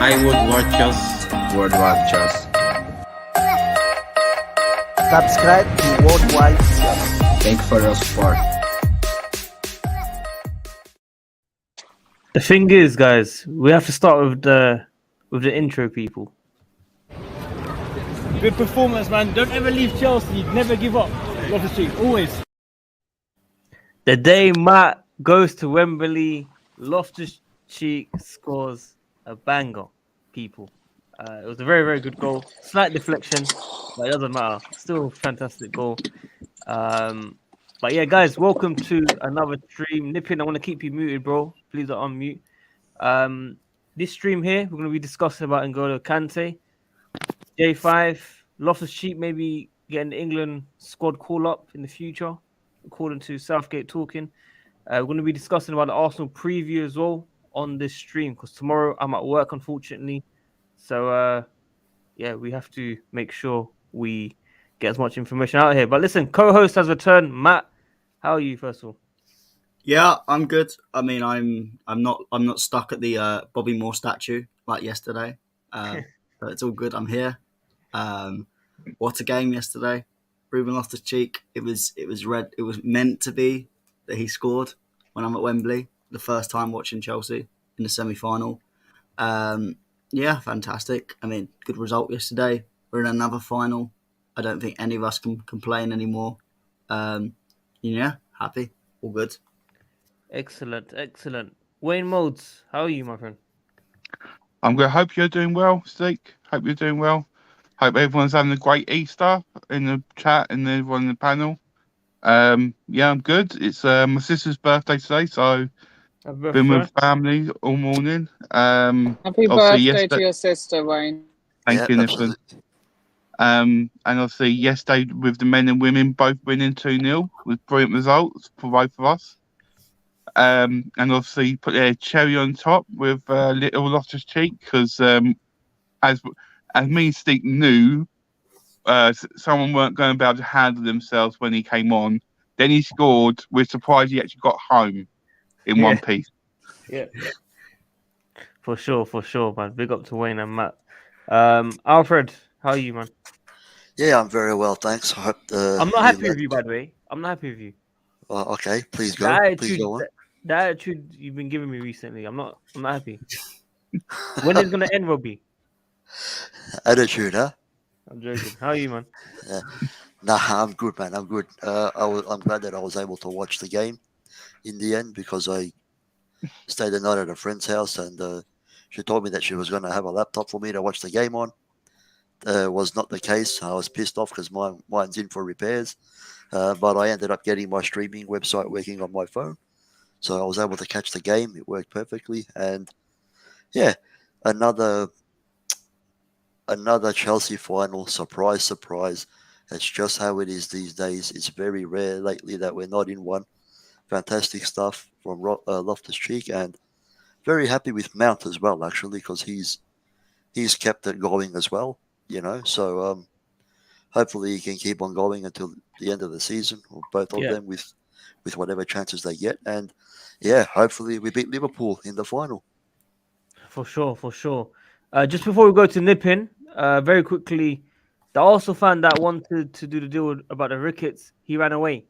I would watch us. WorldWideChels. Subscribe to WorldWideChels. Thank you for your support. The thing is, guys, we have to start with the intro, people. Good performance, man. Don't ever leave Chelsea. Never give up. Loftus-Cheek, always. The day Matt goes to Wembley, Loftus-Cheek scores a banger, people. It was a very, very good goal. Slight deflection, but it doesn't matter. Still a fantastic goal. But yeah, guys, welcome to another stream. Nippin, I want to keep you muted, bro. Please don't unmute. This stream here, we're going to be discussing about N'Golo Kante, J5, Loftus-Cheek maybe getting the England squad call up in the future, according to Southgate talking. We're going to be discussing about the Arsenal preview as well on this stream, because tomorrow I'm at work, unfortunately. So, yeah, we have to make sure we get as much information out here. But listen, co-host has returned. Matt, how are you, first of all? Yeah, I'm good. I mean, I'm not stuck at the Bobby Moore statue like yesterday. But it's all good. I'm here. What a game yesterday. Ruben Loftus-Cheek. It was meant to be that he scored when I'm at Wembley. The first time watching Chelsea in the semi-final. Yeah, fantastic. I mean, good result yesterday. We're in another final. I don't think any of us can complain anymore. Yeah, happy. All good. Excellent. Wayne Modes, how are you, my friend? I'm good. Hope you're doing well, Steak. Hope you're doing well. Hope everyone's having a great Easter in the chat and everyone in the panel. Yeah, I'm good. It's my sister's birthday today, so been with family all morning. Happy birthday to your sister, Wayne. Thank you, Nippin. And obviously yesterday with the men and women both winning 2-0 with brilliant results for both of us. And obviously put their cherry on top with little Loftus-Cheek, because as me and Steve knew, someone weren't going to be able to handle themselves when he came on. Then he scored. We're surprised he actually got home in one piece. Yeah, for sure, man. Big up to Wayne and Matt. Alfred, how are you, man? Yeah, I'm very well, thanks. I hope I'm not happy with you, by the way. I'm not happy with you. Okay, please go. Please go on. The attitude you've been giving me recently, I'm not happy. When is it gonna end, Robbie? Attitude, huh? I'm joking. How are you, man? Nah, I'm good, man. I'm good. I'm glad that I was able to watch the game in the end, because I stayed the night at a friend's house, and she told me that she was going to have a laptop for me to watch the game on. Was not the case. I was pissed off because mine's in for repairs, but I ended up getting my streaming website working on my phone, so I was able to catch the game. It worked perfectly, and yeah, another Chelsea final. Surprise. That's just how it is these days. It's very rare lately that we're not in one. Fantastic stuff from Loftus-Cheek, and very happy with Mount as well, actually, because he's kept it going as well, you know. So hopefully he can keep on going until the end of the season, or both of them, with whatever chances they get. And yeah, hopefully we beat Liverpool in the final. For sure. Just before we go to Nippin, very quickly, the Arsenal fan that wanted to do the deal about the Ricketts, he ran away.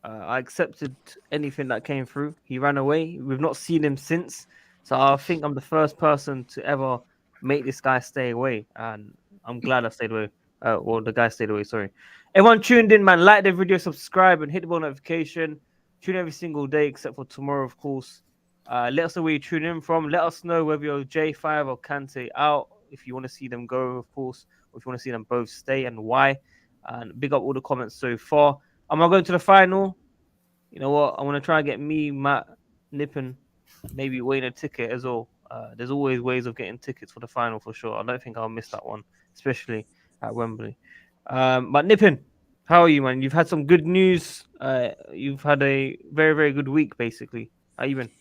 I accepted anything that came through. He ran away. We've not seen him since. So I think I'm the first person to ever make this guy stay away. And I'm glad I stayed away. Or the guy stayed away, sorry. Everyone tuned in, man. Like the video, subscribe, and hit the bell notification. Tune every single day except for tomorrow, of course. Let us know where you tune in from. Let us know whether you're J5 or Kante out. If you want to see them go, of course. Or if you want to see them both stay, and why. And big up all the comments so far. Am I going to the final? You know what? I want to try and get me, Matt, Nippin, maybe Wayne a ticket as well. There's always ways of getting tickets for the final for sure. I don't think I'll miss that one, especially at Wembley. But Nippin, how are you, man? You've had some good news. You've had a very, very good week, basically. How you been?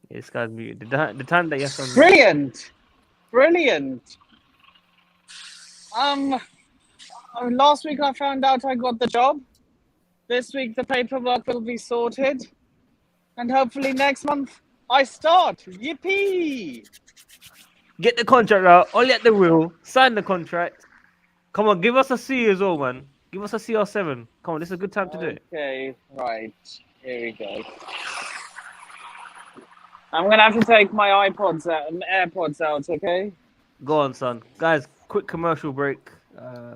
Yeah, this guy's muted. The time that you have to... Brilliant. Last week I found out I got the job. This week the paperwork will be sorted, and hopefully next month I start. Yippee! Get the contract out. Ollie at the wheel. Sign the contract. Come on, give us a C as well, man. Give us a CR7. Come on, this is a good time to do it. Okay, right. Here we go. I'm gonna have to take my AirPods out, okay? Go on, son. Guys, quick commercial break.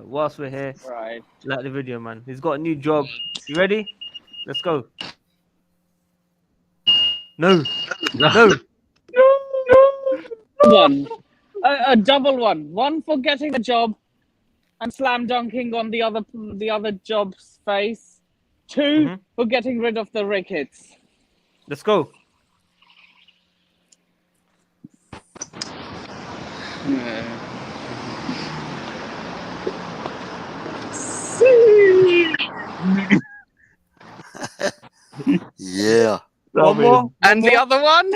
Whilst we're here, Right. like the video, man. He's got a new job. You ready? Let's go. No. No. One. A double one. One for getting the job and slam dunking on the other job's face. Two for getting rid of the rickets. Let's go. Yeah. One more. And the other one,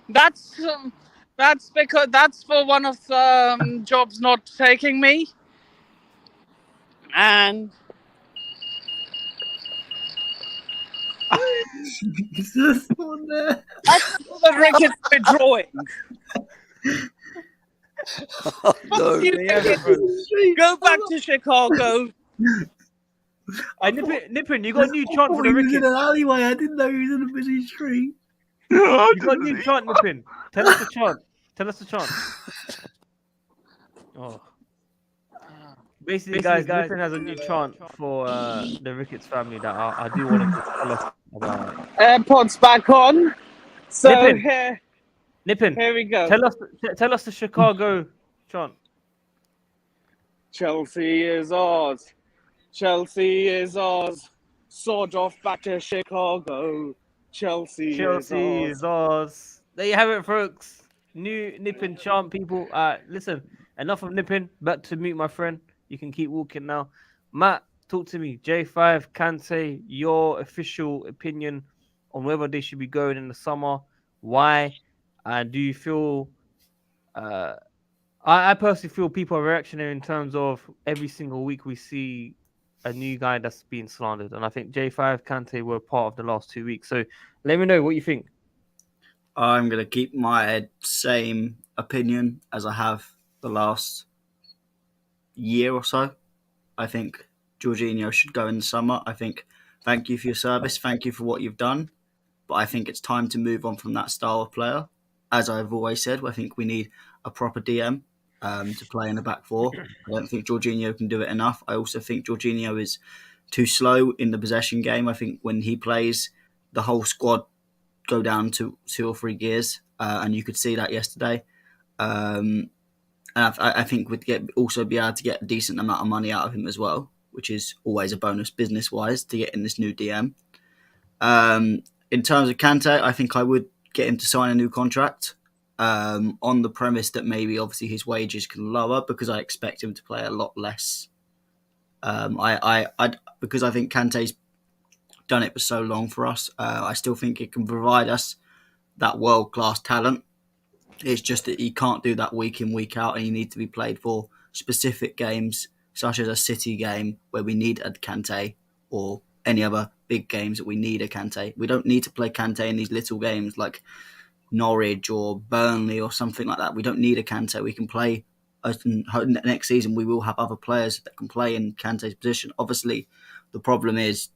that's because that's for one of the jobs not taking me. And There's one there. that's for the rickets withdrawing. Oh, no. Go back to Chicago. Nippin, you got a new chant for the He was in Rickets. an alleyway. I didn't know he was in a busy street. You got a new chant, Nippin. Tell us the chant. Tell us the chant. Oh. Basically, guys, Nippin has a new chant for the Rickets family that I do want to tell us about. AirPods back on. So Nippin. Nippin, here we go. tell us the Chicago chant. Chelsea is ours. Chelsea is ours. Sort off back to Chicago. Chelsea is ours. There you have it, folks. New Nippin chant, people. Listen, enough of Nippin. Back to mute, my friend. You can keep walking now. Matt, talk to me. J5, Kante, your official opinion on whether they should be going in the summer. Why? And do you feel... I personally feel people are reactionary in terms of every single week we see a new guy that's being slandered. And I think J5, Kante were part of the last 2 weeks. So let me know what you think. I'm going to keep my same opinion as I have the last year or so. I think Jorginho should go in the summer. I think thank you for your service. Thank you for what you've done. But I think it's time to move on from that style of player. As I've always said, I think we need a proper DM to play in the back four. I don't think Jorginho can do it enough. I also think Jorginho is too slow in the possession game. I think when he plays, the whole squad go down to 2 or 3 gears, and you could see that yesterday. And I think we'd also be able to get a decent amount of money out of him as well, which is always a bonus business-wise to get in this new DM. In terms of Kante, I think I would get him to sign a new contract on the premise that maybe obviously his wages can lower, because I expect him to play a lot less. Because I think Kante's done it for so long for us. I still think it can provide us that world-class talent. It's just that he can't do that week in, week out, and he needs to be played for specific games, such as a City game where we need a Kante, or any other big games that we need a Kante. We don't need to play Kante in these little games like Norwich or Burnley or something like that. We don't need a Kante. We can play next season. We will have other players that can play in Kante's position. Obviously, the problem is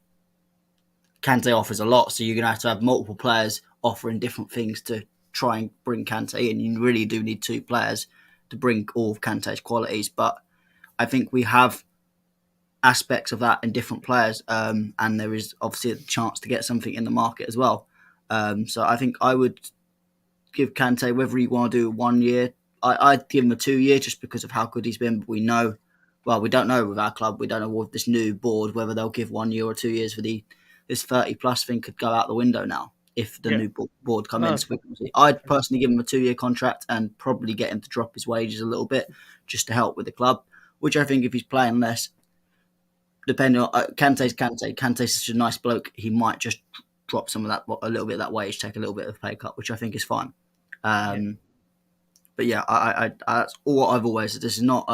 Kante offers a lot, so you're going to have multiple players offering different things to try and bring Kante in. You really do need 2 players to bring all of Kante's qualities, but I think we have aspects of that in different players, and there is obviously a chance to get something in the market as well. So I think I would give Kante, whether you want to do 1 year, I'd give him a 2 year just because of how good he's been. But we don't know with our club. We don't know with this new board whether they'll give 1 year or 2 years for this 30 plus thing could go out the window now if the new board come in. So I'd personally give him a 2 year contract and probably get him to drop his wages a little bit just to help with the club, which I think if he's playing less, depending on Kante's Kante. Kante's such a nice bloke, he might just drop some of that, a little bit of that wage, take a little bit of a pay cut, which I think is fine. But yeah, I that's all I've always said. This is not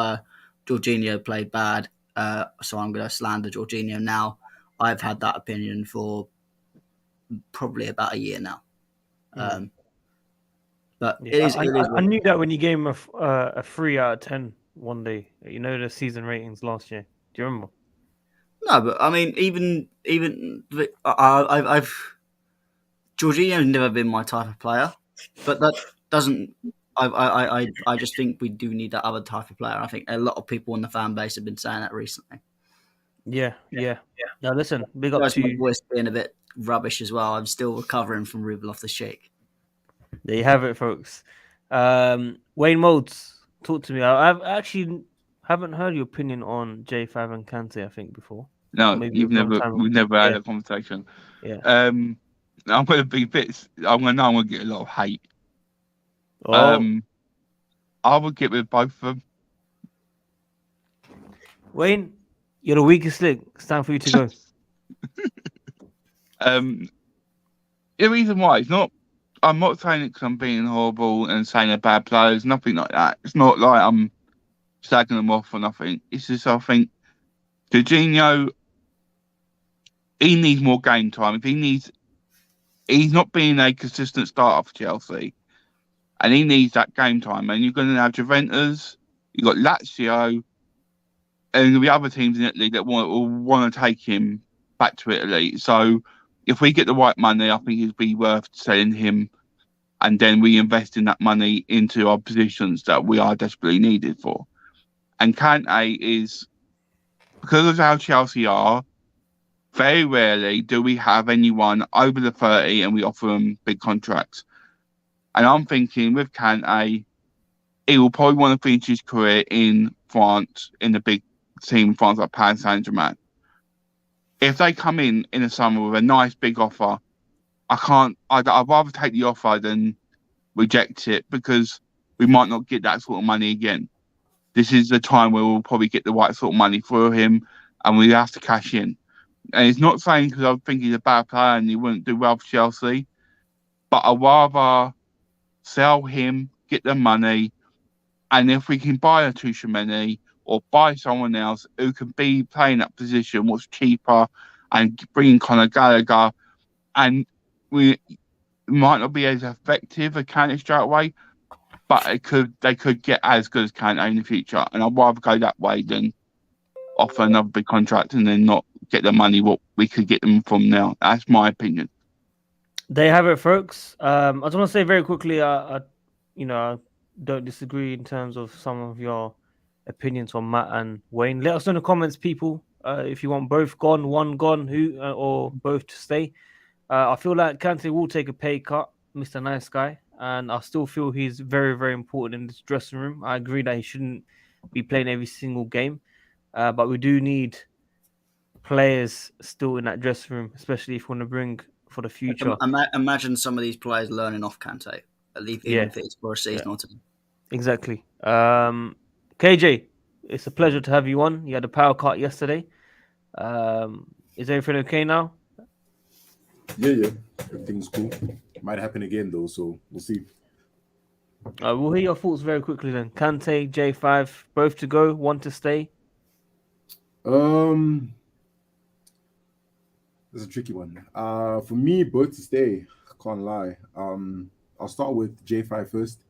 Jorginho played bad, so I'm going to slander Jorginho now. I've had that opinion for probably about a year now. But Yeah, it is. I knew that when you gave him a 3 out of 10 one day. You know the season ratings last year. Do you remember? No, but I mean, I've Jorginho's never been my type of player, but that doesn't. I just think we do need that other type of player. I think a lot of people in the fan base have been saying that recently. Yeah. Now listen, big up Just to my you. voice being a bit rubbish as well. I'm still recovering from Ruben Loftus-Cheek. There you have it, folks. Wayne Modes, talk to me. I've actually haven't heard your opinion on J5 and Kante, I think, before. No, Maybe a long time we've ago. never had Yeah. a conversation. Yeah. I'm gonna be bits. I'm gonna get a lot of hate. Oh, I would get with both of them. Wayne, you're the weakest link. It's time for you to go. The reason why it's not. I'm not saying it because I'm being horrible and saying they're bad players. Nothing like that. It's not like I'm slagging them off or nothing. It's just I think Jorginho, he needs more game time. He's not being a consistent starter for Chelsea, and he needs that game time. And you're going to have Juventus, you've got Lazio, and the other teams in Italy that will want to take him back to Italy. So if we get the right money, I think it'd be worth selling him, and then we invest in that money into our positions that we are desperately needed for. And Kante is, because of how Chelsea are, very rarely do we have anyone over the 30 and we offer them big contracts. And I'm thinking with Kante, he will probably want to finish his career in France, in the big team in France like Paris Saint-Germain. If they come in the summer with a nice big offer, I'd rather take the offer than reject it, because we might not get that sort of money again. This is the time where we'll probably get the right sort of money for him, and we have to cash in. And it's not saying because I think he's a bad player and he wouldn't do well for Chelsea, but I'd rather sell him, get the money, and if we can buy a Tchouaméni or buy someone else who can be playing that position, what's cheaper, and bring in Conor Gallagher, and we might not be as effective as Kante straight away, but they could get as good as Kante in the future. And I'd rather go that way than offer another big contract and then not get the money what we could get them from now. That's my opinion. There you have it, folks. I just want to say very quickly, I don't disagree in terms of some of your opinions on Matt and Wayne. Let us know in the comments, people, if you want both gone, one gone, or both to stay. I feel like Kante will take a pay cut, Mr. Nice Guy, and I still feel he's very, very important in this dressing room. I agree that he shouldn't be playing every single game, but we do need players still in that dressing room, especially if we want to bring for the future. Imagine some of these players learning off Kante, even if it's for a season or two. Exactly. KJ, it's a pleasure to have you on. You had a power cut yesterday. Is everything okay now? Yeah. Everything's cool. Might happen again though, so we'll see. We'll hear your thoughts very quickly then. Kante, J5, both to go, one to stay. This is a tricky one. For me, both to stay. Can't lie. I'll start with J5 first.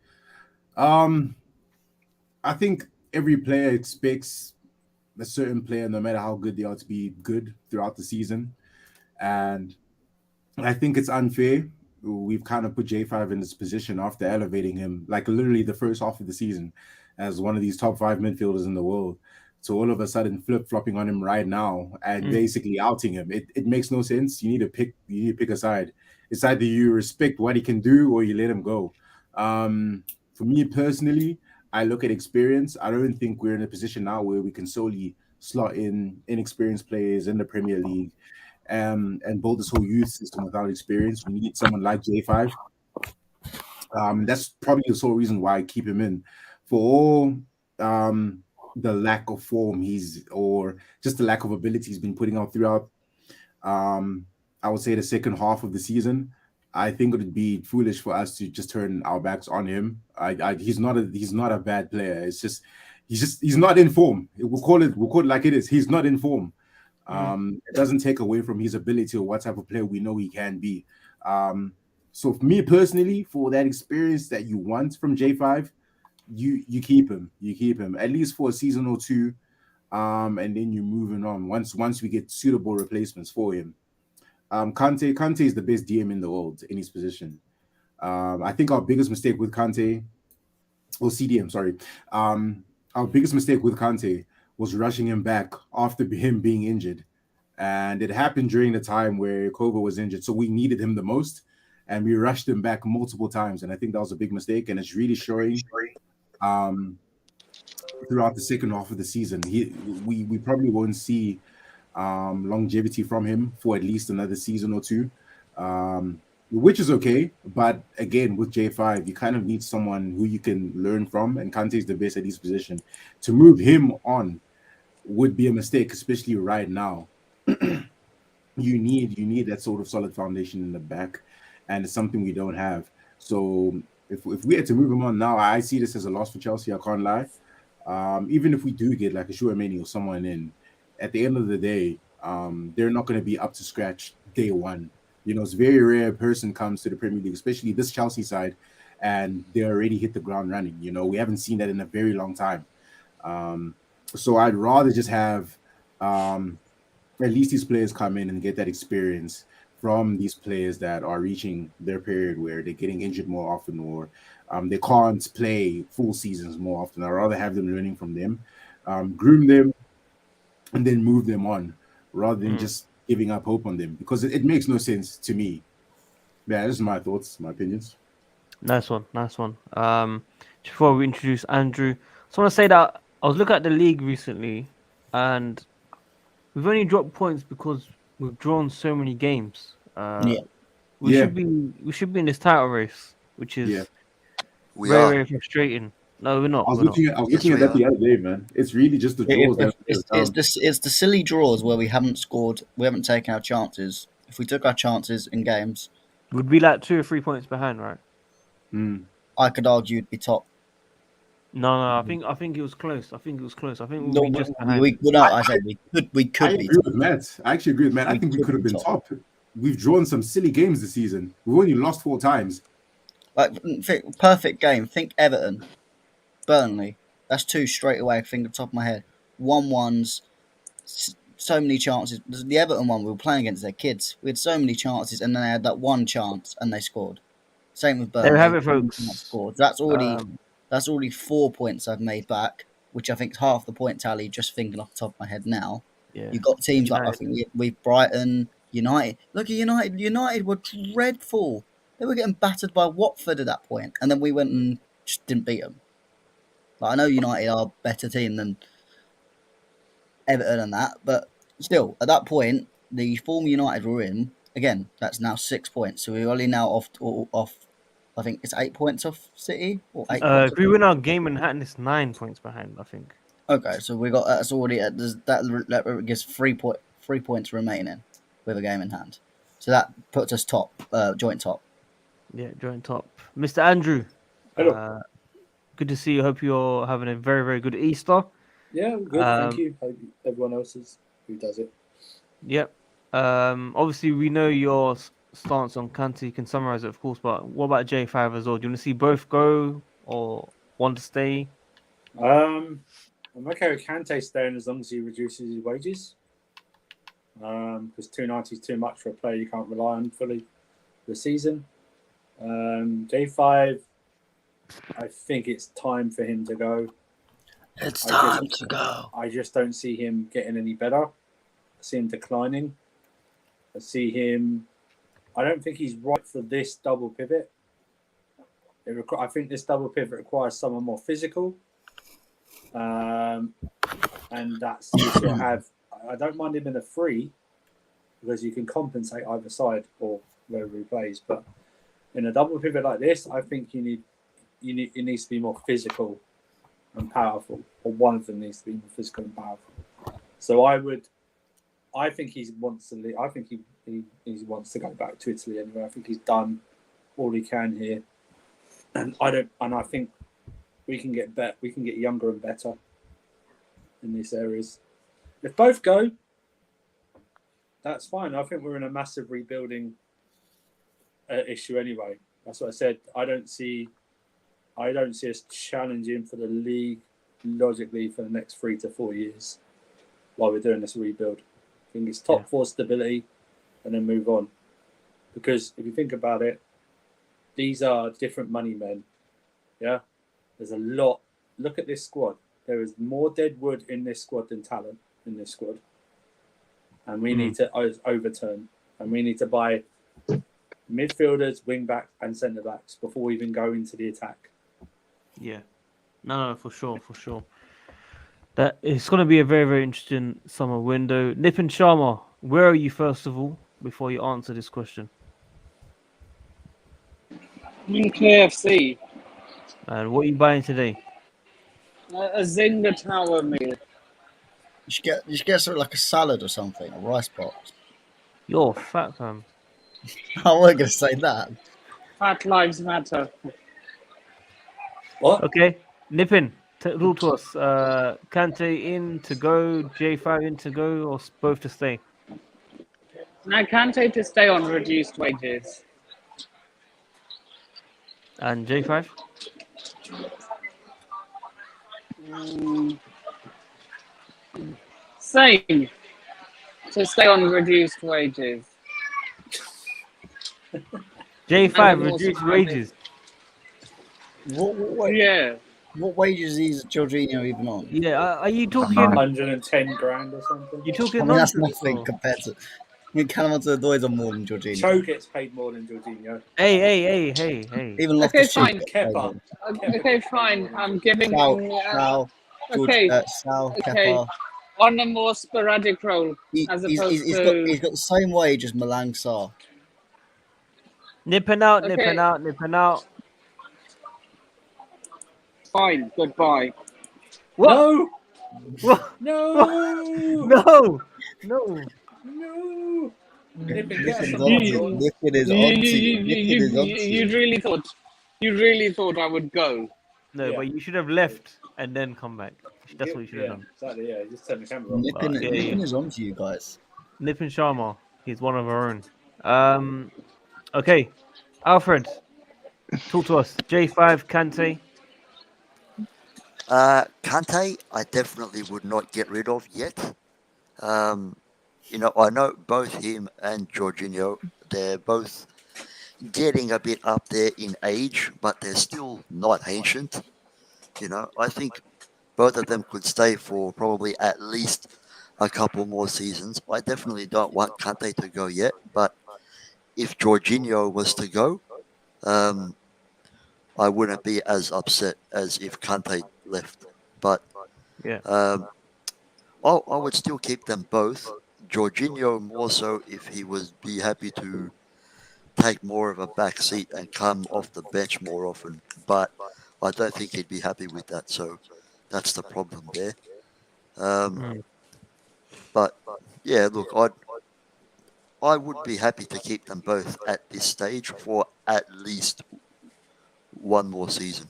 I think every player expects a certain player, no matter how good they are, to be good throughout the season. And I think it's unfair. We've kind of put J5 in this position after elevating him, like literally the first half of the season, as one of these top 5 midfielders in the world. So all of a sudden flip-flopping on him right now and basically outing him. It makes no sense. You need to pick a side. It's either you respect what he can do or you let him go. For me personally, I look at experience. I don't think we're in a position now where we can solely slot in inexperienced players in the Premier League and build this whole youth system without experience. We need someone like J5. That's probably the sole reason why I keep him in. For all the lack of form or just the lack of ability he's been putting out throughout, I would say the second half of the season, I think it would be foolish for us to just turn our backs on him. He's not a bad player. It's just he's not in form. We'll call it like it is. He's not in form. It doesn't take away from his ability or what type of player we know he can be. So for me personally, for that experience that you want from J5, you keep him. You keep him at least for a season or two, and then you're moving on once we get suitable replacements for him. Kante is the best DM in the world in his position. I think our biggest mistake with Kante, or CDM, sorry, our biggest mistake with Kante was rushing him back after him being injured, and it happened during the time where Koba was injured, so we needed him the most, and we rushed him back multiple times, and I think that was a big mistake, and it's really showing. Throughout the second half of the season, we probably won't see longevity from him for at least another season or two, which is okay. But again, with J5, you kind of need someone who you can learn from, and Kante is the best at his position. To move him on would be a mistake, especially right now. you need that sort of solid foundation in the back, and it's something we don't have. So if we had to move him on now, I see this as a loss for Chelsea. I can't lie. Even if we do get like a Chouameni or someone in, at the end of the day, they're not going to be up to scratch day one. You know, it's very rare a person comes to the Premier League, especially this Chelsea side, and they already hit the ground running. You know, we haven't seen that in a very long time. So I'd rather just have at least these players come in and get that experience from these players that are reaching their period where they're getting injured more often, or they can't play full seasons more often. I'd rather have them learning from them, groom them, and then move them on, rather than just giving up hope on them, because it makes no sense to me. Yeah, this is my thoughts, my opinions. Nice one. Before we introduce Andrew, I just want to say that I was looking at the league recently, and we've only dropped points because we've drawn so many games. We should be in this title race, which is very frustrating. No, we're not. I was looking at that the other day, man. It's really just the draws. It's the silly draws where we haven't scored, we haven't taken our chances. If we took our chances in games, we'd be like 2 or 3 points behind, right? I could argue it'd be top. No, I think it was close. I think we'd be just behind. I said we could I be. agree with Matt. I actually agree with Matt. I think we could have been top. We've drawn some silly games this season. We've only lost 4 times. Like, perfect game. Think Everton, Burnley. That's 2 straight away. I think off the top of my head. 1-1s. So many chances. The Everton one, we were playing against their kids. We had so many chances, and then they had that one chance, and they scored. Same with Burnley. There we have it, folks. Scored. That's already 4 points I've made back, which I think is half the point tally. Just thinking off the top of my head now. Yeah. You've got teams like, I think we've Brighton, United. Look at United. United were dreadful. They were getting battered by Watford at that point, and then we went and just didn't beat them. Like, I know United are a better team than Everton and that, but still, at that point, the form United were in, again, that's now 6 points. So we're only now off. I think it's 8 points off City, or 8. If we win our game in Manhattan, it's 9 points behind, I think. Okay, so we got that's already that gives 3 points remaining with a game in hand. So that puts us top, joint top. Yeah, joint top. Mr. Andrew. Hello. Good to see you. Hope you're having a very, very good Easter. Yeah, I'm good. Thank you. Hope everyone else is who does it. Yep. Obviously, we know your stance on Kante. You can summarize it, of course, but what about J5 as well? Do you want to see both go or one to stay? I'm okay with Kante staying as long as he reduces his wages. Because 290 is too much for a player you can't rely on fully for the season. J5, I think it's time for him to go. It's time to go. I just don't see him getting any better. I see him declining. I don't think he's right for this double pivot. I think this double pivot requires someone more physical. And that's what I have. I don't mind him in a free because you can compensate either side or wherever he plays. But in a double pivot like this, I think it needs to be more physical and powerful, or one of them needs to be more physical and powerful. So I think he wants to leave. I think he wants to go back to Italy anyway. I think he's done all he can here, and I think we can get better. We can get younger and better in these areas. If both go, that's fine. I think we're in a massive rebuilding an issue anyway. That's what I said. I don't see us challenging for the league logically for the next 3 to 4 years while we're doing this rebuild. I think it's top 4 stability and then move on. Because if you think about it, these are different money men. Yeah? There's a lot. Look at this squad. There is more dead wood in this squad than talent in this squad. And we need to overturn. And we need to buy midfielders, wing backs, and centre backs before we even go into the attack. Yeah. No, for sure. That it's going to be a very, very interesting summer window. Nippin Sharma, where are you first of all before you answer this question? I'm in KFC. And what are you buying today? A Zinger Tower meal. You should get something like a salad or something, a rice box. You're fat, fam. I wasn't going to say that. Fat lives matter. What? Okay, Nippin, rule to us. Kante in to go, J5 in to go, or both to stay? I can't take to stay on reduced wages. And J5? Same. To stay on reduced wages. J5, reduced wages. What wages is Jorginho even on? Yeah, are you talking 110 grand or something? You talking I mean, that's nonsense, nothing or? compared to. I mean, Calamonte is on more than Jorginho. Cho gets paid more than Jorginho. Hey. Even Okay, Loftus-Cheek fine. gets paid more. Okay, fine. I'm giving. Sal, okay. Sal, Okay. Kepa. On a more sporadic role, as opposed to. He's got the same wage as Malang Sarr. Nipping out, Okay. nipping out. Fine. Goodbye. What? No! What? No! No! Nippin, get us some Nippin is on to you. You really thought I would go. No, Yeah. but you should have left and then come back. That's what you should have done. Exactly, yeah. Just turn the camera on. Nippin is on to you guys. Nippin Sharma, he's one of our own. Okay, Alfred, talk to us. J5, Kante. Kante, I definitely would not get rid of yet. I know both him and Jorginho, they're both getting a bit up there in age, but they're still not ancient. I think both of them could stay for probably at least a couple more seasons. I definitely don't want Kante to go yet, but if Jorginho was to go, I wouldn't be as upset as if Kante left. But I would still keep them both. Jorginho more so if he would be happy to take more of a back seat and come off the bench more often. But I don't think he'd be happy with that. So that's the problem there. But yeah, look, I would be happy to keep them both at this stage for at least one more season.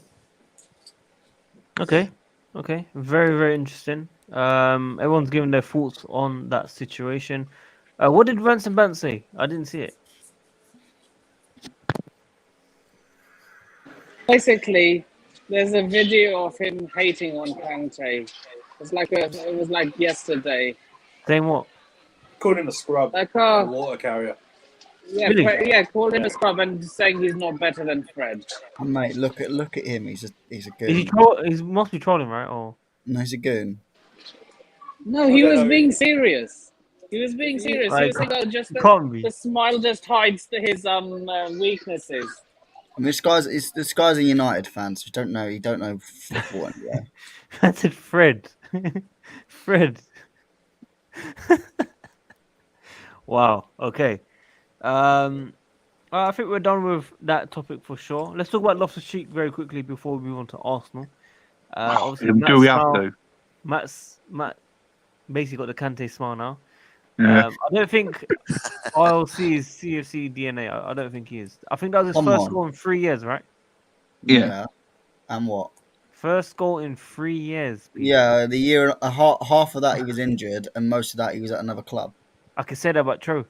Okay. Very, very interesting. Everyone's giving their thoughts on that situation. What did Ransom Bant say? I didn't see it. Basically, there's a video of him hating on Kante. It was like yesterday. Saying what? Called him a scrub. Like a water carrier. Yeah, Really? called him a scrub and saying he's not better than Fred. Oh, mate, look at him. He's a goon. Is he he must be trolling, right? Or No, he's a goon. No, he was being serious. He was being serious. He was saying, "Oh, just the smile just hides his weaknesses." I mean, this guy's a United fan, so you don't know football anyway. That's it, Fred. Fred. Wow. Okay. I think we're done with that topic for sure. Let's talk about Loftus-Cheek very quickly before we move on to Arsenal. Obviously, Do we have to? Matt basically got the Kante smile now. Yeah. I don't think ILC is CFC DNA. I don't think he is. I think that was his first goal in 3 years, right? Yeah. And what? First goal in 3 years. People. Yeah, the year half of that he was injured, and most of that he was at another club. I can say that about Cho.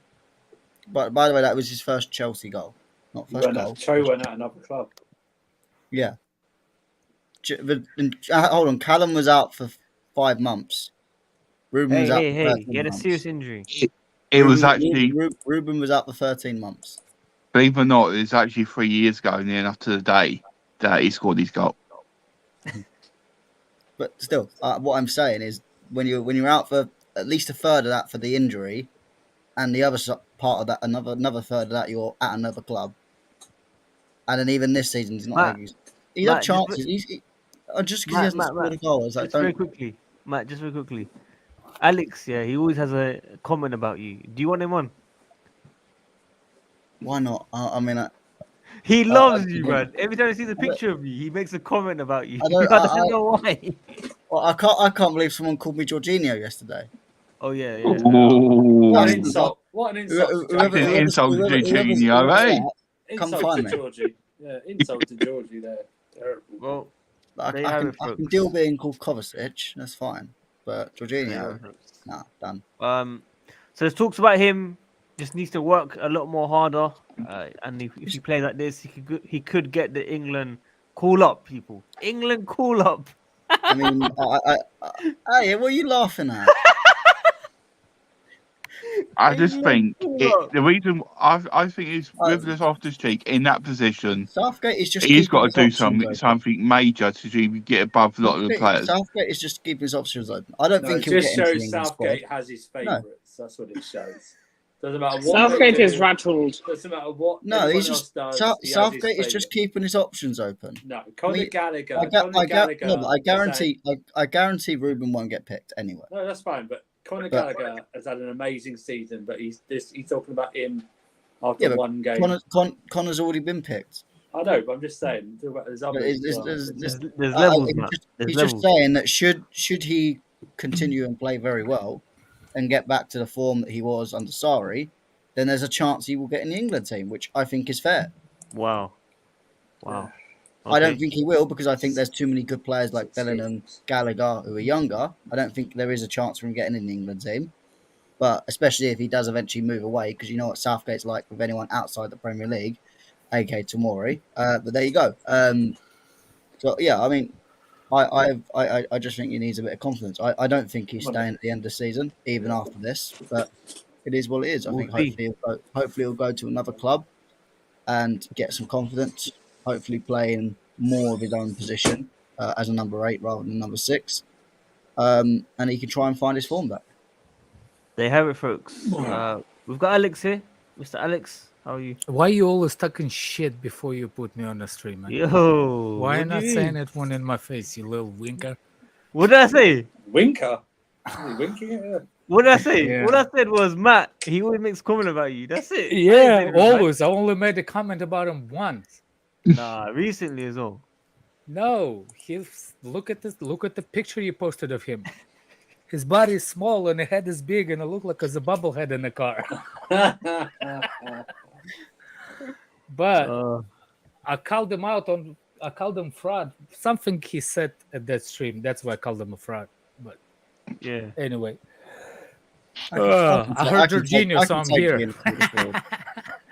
But by the way, that was his first Chelsea goal. not first goal. Cho went at another club. Yeah. Hold on, Callum was out for 5 months. Ruben was out for 13 he had a months. serious injury. It was actually, Ruben was out for 13 months. believe it or not, it's actually 3 years ago, near enough to the day that he scored his goal. But still, what I'm saying is when you're out for at least a third of that for the injury, and the other part of that, another third of that, you're at another club. And then even this season, he's not. He's had chances. Just because he hasn't scored a goal. It's like, just very quickly, Matt. Just very quickly, Alex. Yeah, he always has a comment about you. Do you want him on? Why not? I mean, he loves you, man. Every time he sees a picture of you, he makes a comment about you. I don't know why. Well, I can't believe someone called me Jorginho yesterday. Oh yeah. What an insult! What an insult! Whoever insult to Jorginho, eh? Come find me. Georgie. Yeah, insult to Georgie there. Terrible. Well, I can deal being called Kovacic. That's fine. But Jorginho, nah, done. So there's talks about him. Just needs to work a lot more harder. And if he plays like this, he could get the England call up, people. England call up. I mean, hey, what are you laughing at? I just think the reason I think is with this Loftus-Cheek in that position, Southgate is just he's got to do something major to get above a lot of the players. Southgate is just keeping his options open. I don't think it just shows Southgate has his favourites. That's what it shows. Doesn't matter what Southgate is rattled. Doesn't matter what. No, he's just Southgate is just keeping his options open. No, Conor Gallagher. I guarantee Ruben won't get picked anyway. No, that's fine. But Conor Gallagher has had an amazing season. But he's talking about him after one game. Conor's already been picked. I know, but I'm just saying. There's others. There's levels. He's just saying that should he continue and play very well and get back to the form that he was under Sarri, then there's a chance he will get in the England team, which I think is fair. Wow. Okay. I don't think he will because I think there's too many good players like Bellingham, Gallagher who are younger. I don't think there is a chance for him getting in the England team. But especially if he does eventually move away, because you know what Southgate's like with anyone outside the Premier League, aka Tomori. But there you go. So yeah, I mean, I just think he needs a bit of confidence. I don't think he's staying at the end of the season, even after this. But it is what it is. I think hopefully he'll go to another club and get some confidence. Hopefully play in more of his own position as a number 8 rather than number 6, and he can try and find his form back. There you have it, folks. We've got Alex here, Mr. Alex. How are you? Why you always talking shit before you put me on the stream, man? Yo, why are not saying it one in my face, you little winker? What did I say? Winker? Winking at her? What did I say? Yeah. What I said was, Matt, he always makes comment about you. That's it. Yeah, always. I only made a comment about him once. Nah, recently as well. No, look at this. Look at the picture you posted of him. His body is small and the head is big, and it looked like a bubblehead in the car. But I called him out on. I called him fraud. Something he said at that stream. That's why I called him a fraud. But yeah. Anyway, I heard Jorginho, so I'm here.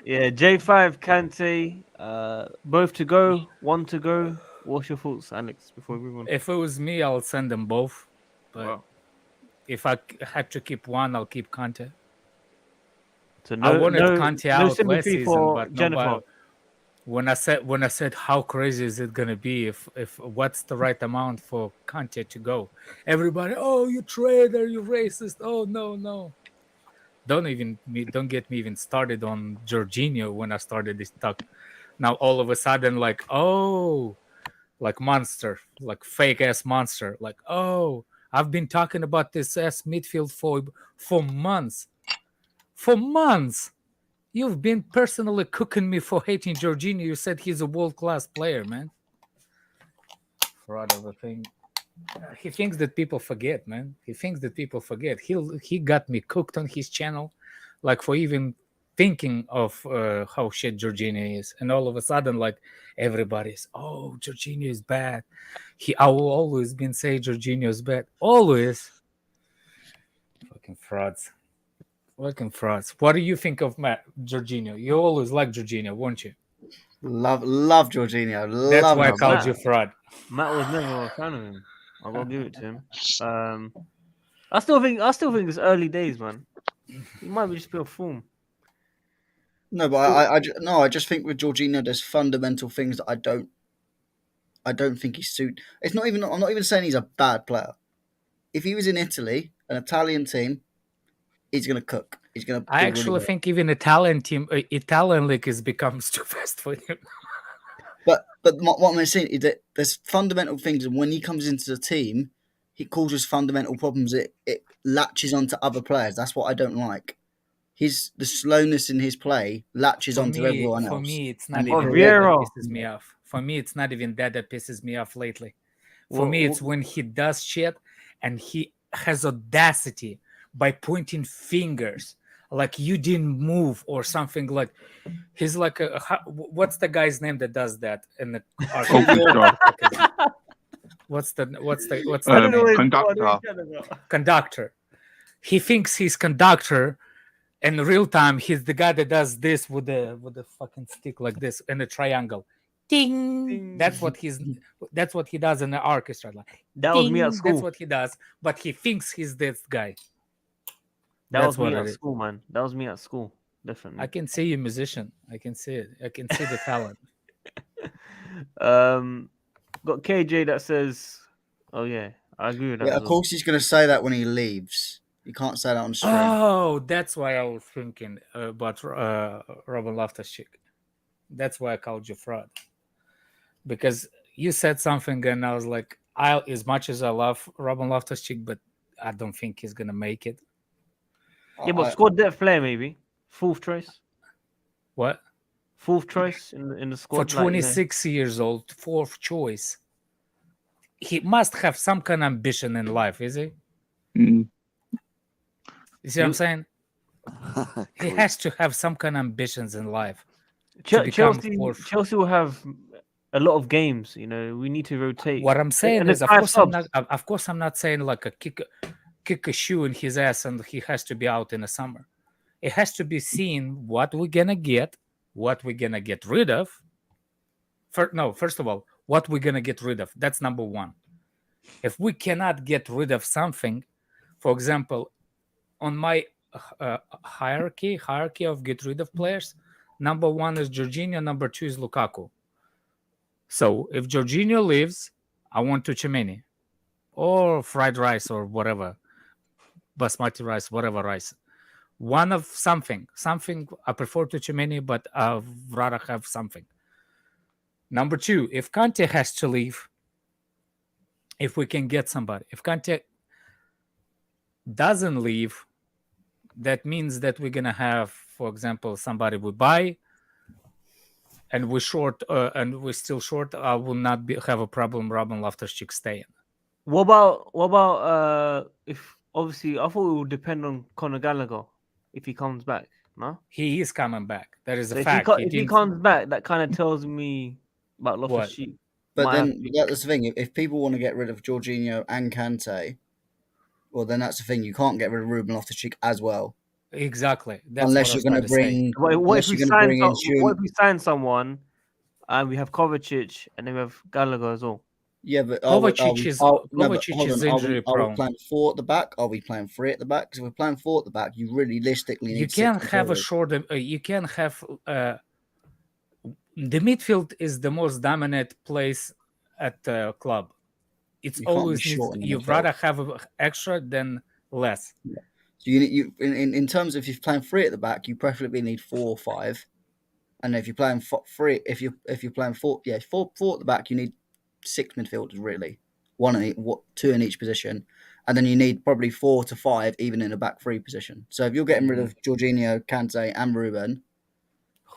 Yeah, J5, Kante, both to go, one to go. What's your thoughts, Alex? Before we move on. If it was me, I'll send them both. But if I had to keep one, I'll keep Kante. So I wanted Kante out last season, but Jennifer. When I said how crazy is it gonna be if what's the right amount for Kante to go? Everybody, oh, you traitor, you racist. Oh no. Don't get me even started on Jorginho when I started this talk. Now all of a sudden, like monster, like fake ass monster, like I've been talking about this ass midfield for months. For months. You've been personally cooking me for hating Jorginho. You said he's a world-class player, man. Fraud of a thing. He thinks that people forget, man. He thinks that people forget. He got me cooked on his channel, like for even thinking of how shit Jorginho is. And all of a sudden, like everybody's, Jorginho is bad. I will always been saying Jorginho is bad. Always. Fucking frauds. Fucking frauds. What do you think of Jorginho? You always like Jorginho, won't you? Love Jorginho. That's Love why I him. called you fraud. Matt was never a fan of him. I gotta give it to him. I still think it's early days, man. He might be just be a form. No, but I just think with Jorginho, there's fundamental things that I don't think he's suit. It's not even. I'm not even saying he's a bad player. If he was in Italy, an Italian team, he's gonna cook. He's gonna. I actually think even Italian league becomes too fast for him. But what I'm saying is that there's fundamental things, and when he comes into the team, he causes fundamental problems. It latches onto other players. That's what I don't like. The slowness in his play latches onto everyone else. For me, it's not even that pisses me off. For me, it's not even that pisses me off lately. For me, it's when he does shit and he has audacity by pointing fingers like you didn't move or something. Like he's like what's the guy's name that does that in the what's the conductor. He thinks he's conductor. In real time, he's the guy that does this with the fucking stick like this in a triangle. Ding! Ding. That's what he does in the orchestra. Like that was me at school. That's what he does, but he thinks he's this guy. That was me at school, man. That was me at school. Definitely. I can see you, musician. I can see it. I can see the talent. Got KJ that says, "Oh yeah, I agree with that." Yeah, of course he's gonna say that when he leaves. You can't say that on stream. Oh, that's why I was thinking about Robin Loftus-Cheek. That's why I called you fraud. Because you said something and I was like, as much as I love Robin Loftus-Cheek, but I don't think he's gonna make it. Yeah, but squad depth player maybe. Fourth choice. What? Fourth choice in the squad. For 26 years old, fourth choice. He must have some kind of ambition in life, is he? Mm. You see what I'm saying? He has to have some kind of ambitions in life. Chelsea will have a lot of games. You know, we need to rotate. What I'm saying is, of course, I'm not saying like a kick a shoe in his ass and he has to be out in the summer. It has to be seen what we're gonna get, what we're gonna get rid of. First of all, what we're gonna get rid of. That's number one. If we cannot get rid of something, for example, on my hierarchy of get rid of players, number one is Jorginho, number two is Lukaku. So if Jorginho leaves, I want Tchouaméni or fried rice or whatever, basmati rice, whatever rice. One of something. I prefer Tchouaméni, but I'd rather have something. Number two, if Kante has to leave, if we can get somebody. If Kante doesn't leave, that means that we're gonna have, for example, somebody we buy, and we're short, and we're still short. I will not have a problem. Robin Loftus-Cheek staying. What about if obviously I thought it would depend on Conor Gallagher if he comes back. No, he is coming back. That is a fact. If he comes back, that kind of tells me about Loftus-Cheek. But then that's the thing. If people want to get rid of Jorginho and Kante, well, then that's the thing. You can't get rid of Ruben Loftus-Cheek as well. Exactly. Unless you're going to bring. What if we sign someone and we have Kovacic and then we have Gallagher as well? Yeah, but Kovacic is injury prone. Are we playing 4 at the back? Are we playing 3 at the back? Because if we're playing 4 at the back, you realistically need. You can't have a short. You can have. The midfield is the most dominant place at the club. It's always you'd rather have extra than less. Yeah. So you in terms of if you're playing 3 at the back, you preferably need 4 or 5, and if you're playing 3, if you're playing 4 at the back, you need 6 midfielders really, 2 in each position, and then you need probably 4 to 5 even in a back 3 position. So if you're getting rid of Jorginho, Kante, and Ruben,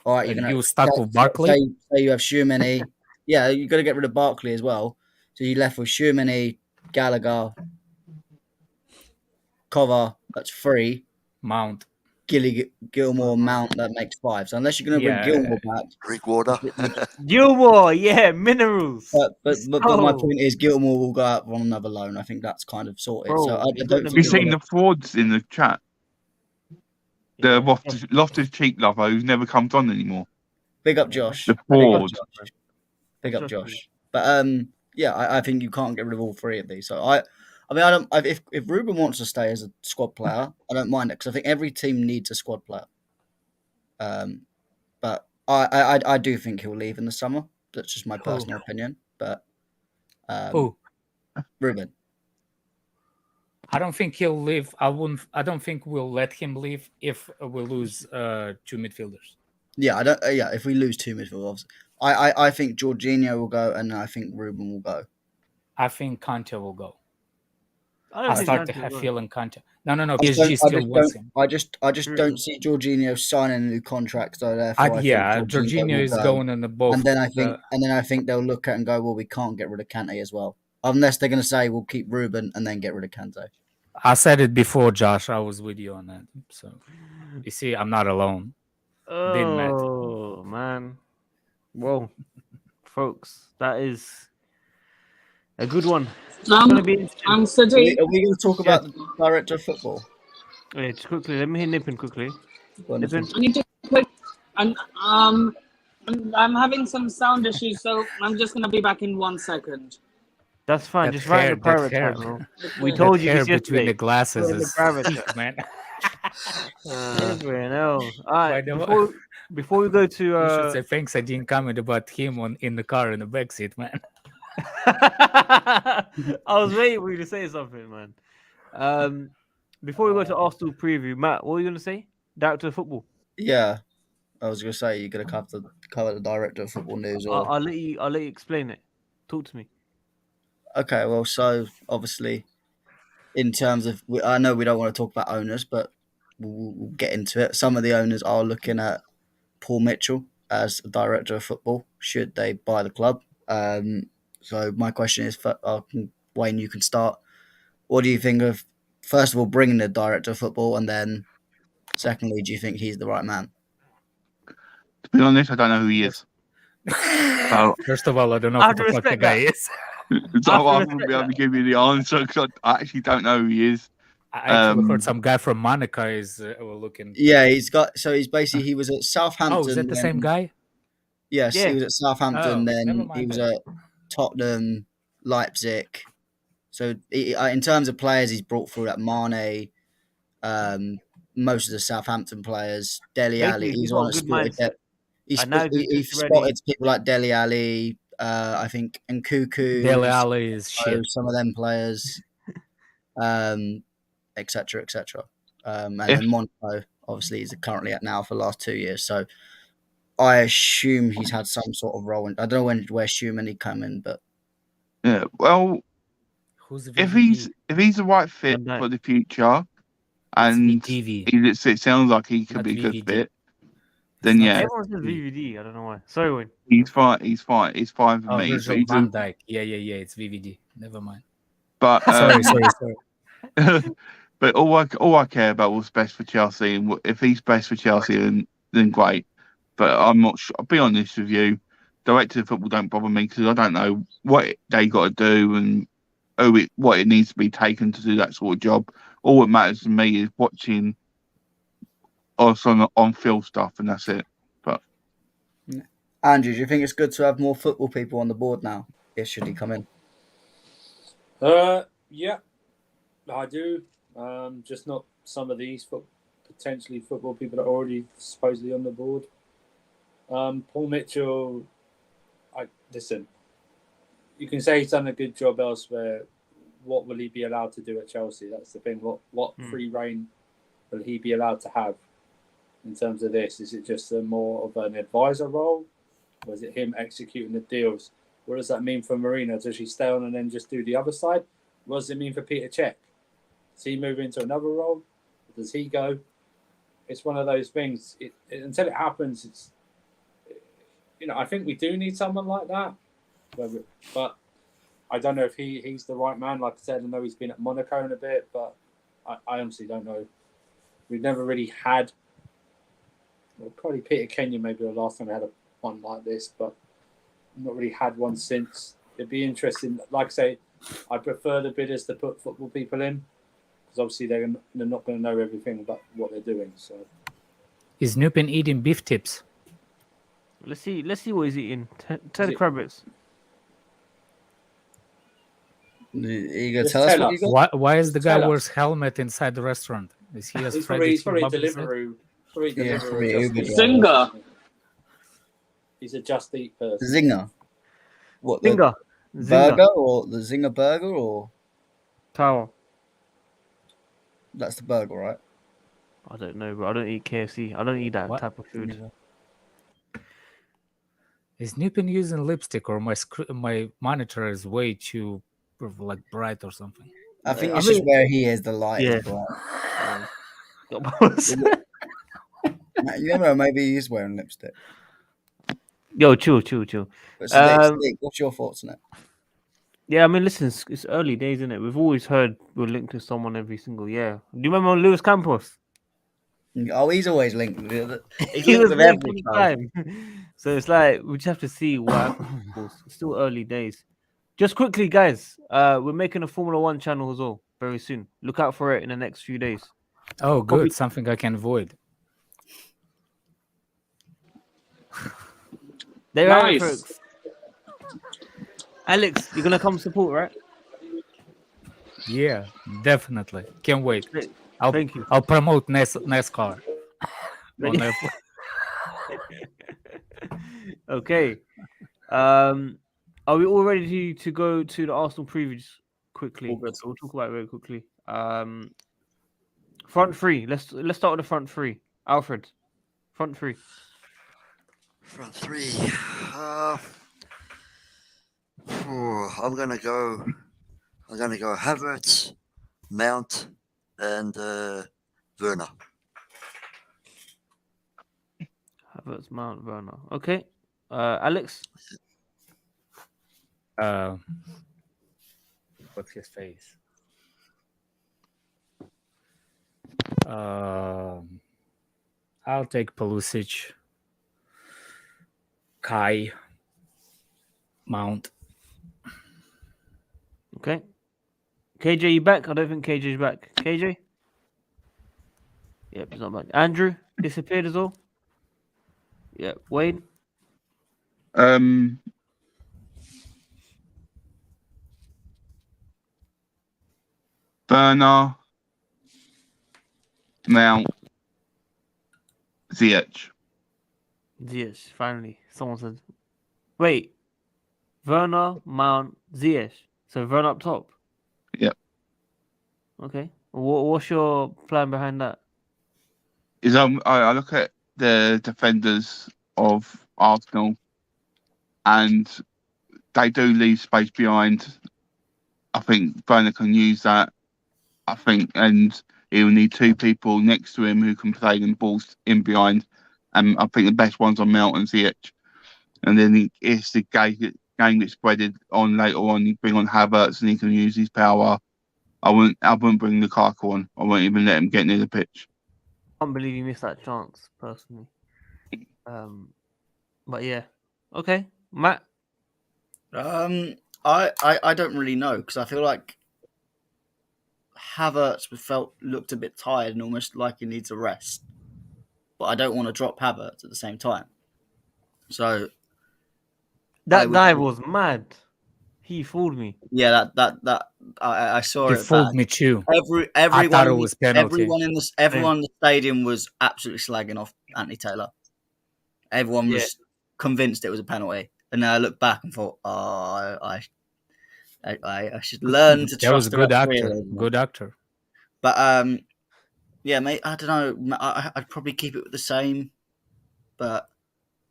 all right, you stuck with Barkley. Say you have Tchouaméni, yeah, you got to get rid of Barkley as well. So you're left with Tchouaméni, Gallagher, Cover, that's 3. Mount. Gilmore, Mount, that makes 5. So unless you're going to bring Gilmore back. Drink water. Gilmore, minerals. But my point is Gilmore will go out on another loan. I think that's kind of sorted. Bro, so I don't have you seen the frauds in the chat? The Loftus-Cheek lover who's never comes on anymore. Big up Josh. The Big up board. Josh. Big up Josh. But yeah, I think you can't get rid of all three of these. So I mean, if Ruben wants to stay as a squad player, I don't mind it because I think every team needs a squad player. But I do think he'll leave in the summer. That's just my personal opinion. But Who? Ruben. I don't think he'll leave. I don't think we'll let him leave if we lose 2 midfielders. Yeah, I don't. Yeah, if we lose 2 midfielders, I think Jorginho will go, and I think Ruben will go. I think Kante will go. I start to have feeling Kante. No. PSG still wants him. I just don't see Jorginho signing a new contract. So therefore, I think Jorginho is going on the boat. And then I think they'll look at it and go, well, we can't get rid of Kante as well, unless they're going to say we'll keep Ruben and then get rid of Kante. I said it before, Josh. I was with you on that. So you see, I'm not alone. Oh man, well, folks, that is a good one. I'm sitting. Are we going to talk about the director of football? Wait, just quickly. Let me hear Nippin quickly. Nippin. I need to quick. And I'm having some sound issues, so I'm just going to be back in 1 second. That's fine. Just write in the private chat, bro. We told you this yesterday. Between the glasses is private, man. No. All right. Before we go to, you should say thanks. I didn't comment about him in the car in the backseat, man. I was waiting for you to say something, man. Before we go to Arsenal preview, Matt, what were you going to say? Director of football. Yeah, I was going to say you're going to cover the director of football news. Or I'll let you explain it. Talk to me. Okay, well, so obviously, in terms of, I know we don't want to talk about owners, but we'll get into it. Some of the owners are looking at Paul Mitchell as a director of football. Should they buy the club? So my question is, Wayne, you can start. What do you think of, first of all, bringing the director of football, and then secondly, do you think he's the right man? To be honest, I don't know who he is. So, first of all, I don't know who the fuck the guy is. So I wouldn't be able to give you the answer because I actually don't know who he is. I actually heard some guy from Monaco is looking. Yeah, he was at Southampton. Oh, is that the same guy? Yes, he was at Southampton. Then he was at Tottenham, Leipzig. So in terms of players, he's brought through like Mane, most of the Southampton players, Dele Alli. He's on a spotted. He spotted people like Dele Alli. I think Nkuku, Dele Alli is shit. Some of them players, etc. And then Monaco, obviously, he's currently at now for the last 2 years. So I assume he's had some sort of role. I don't know where Schumann he come in, but yeah. Well, if he's the right fit for the future, and it sounds like he could be a good fit. Then yeah, everyone says VVD. I don't know why. Sorry, Wayne. He's fine. He's fine for me. Van Dijk. Yeah. It's VVD. Never mind. But sorry. But all I care about was best for Chelsea, and if he's best for Chelsea, then great. But I'm not sure. I'll be honest with you. Director of football don't bother me because I don't know what they got to do and what it needs to be taken to do that sort of job. All that matters to me is watching us on field stuff, and that's it. But Andrew, do you think it's good to have more football people on the board now? Yes, should he come in? Yeah, I do. Just not some of these potentially football people that are already supposedly on the board. Paul Mitchell, listen. You can say he's done a good job elsewhere. What will he be allowed to do at Chelsea? That's the thing. What free reign will he be allowed to have in terms of this? Is it just more of an advisor role? Or is it him executing the deals? What does that mean for Marino? Does he stay on and then just do the other side? What does it mean for Peter Cech? Does he move into another role? Or does he go? It's one of those things. Until it happens, it's I think we do need someone like that. But I don't know if he's the right man. Like I said, I know he's been at Monaco in a bit, but I honestly don't know. We've never really had. Well, probably Peter Kenyon maybe the last time we had one like this, but not really had one since. It'd be interesting. Like I say, I prefer the bidders to put football people in because obviously they're not going to know everything about what they're doing. So, is Nippin eating beef tips? Let's see what he's eating. Tell the Kravitz. You gonna tell us what you got? Why is the guy Tell us. wears helmet inside the restaurant? Is he as He's Freddy probably a Bubbles? Deliveroo. Probably Yeah, Deliveroo. probably Just Uber Eat driver. Zinger. He's a Just Eat person. Zinger. What, the Zinger. burger or the Zinger burger or Tower. that's the burger, right? I don't know, bro. I don't eat KFC. I don't eat that What? type of food. Is Nippin using lipstick or my monitor is way too like bright or something? I think it's just where he is. The light is bright. You never know. Maybe he is wearing lipstick. Yo, chill. But Sadiq, what's your thoughts on it? Yeah, I mean, listen, it's early days, isn't it? We've always heard we're linked to someone every single year. Do you remember Lewis Campos? Oh, he's always linked with it. He's He linked was with linked every all the club. time. So it's like we just have to see what happens. Of course. It's still early days. Just quickly, guys, we're making a Formula One channel as well very soon. Look out for it in the next few days. Oh, good. Probably- Something I can avoid. They're Nice. Alex, you're gonna come support, right? Yeah, definitely. Can't wait. Thank you. I'll promote NASCAR. On F1. Okay. Are we all ready to go to the Arsenal previews quickly? All good. We'll talk about it very quickly. Front three. Let's start with the front three. Alfred, front three. Front three. I'm gonna go Havertz, Mount, and Werner. Havertz, Mount, Werner. Okay. Alex. What's his face? I'll take Pulisic, Kai, Mount. Okay. KJ, you back? I don't think KJ's back. KJ? Yep, he's not back. Andrew disappeared as well. Yep. Wade. Werner, Mount, Ziyech. Ziyech, finally. Someone said. Wait. Werner, Mount, Ziyech. So Werner up top. Yep. Okay. What's your plan behind that? I look at the defenders of Arsenal, and they do leave space behind. I think Werner can use that. I think, and he'll need two people next to him who can play them balls in behind. And I think the best ones are Mount and Ziyech. And then it's the game gets spreaded on later on. You bring on Havertz and he can use his power. I wouldn't bring Lukaku on. I won't even let him get near the pitch. I can't believe you missed that chance, personally. But yeah. Okay. Matt? I don't really know because I feel like Havertz looked a bit tired and almost like he needs a rest. But I don't want to drop Havertz at the same time. So that guy was mad. He fooled me. Yeah, that I saw He it. fooled back. me too. Everyone, I thought it was penalty. Everyone in the stadium was absolutely slagging off Anthony Taylor. Everyone was convinced it was a penalty, and then I looked back and thought, "Oh, I should learn to trust." That was a the good referee actor. a little more. Good actor. But yeah, mate. I don't know. I'd probably keep it the same, but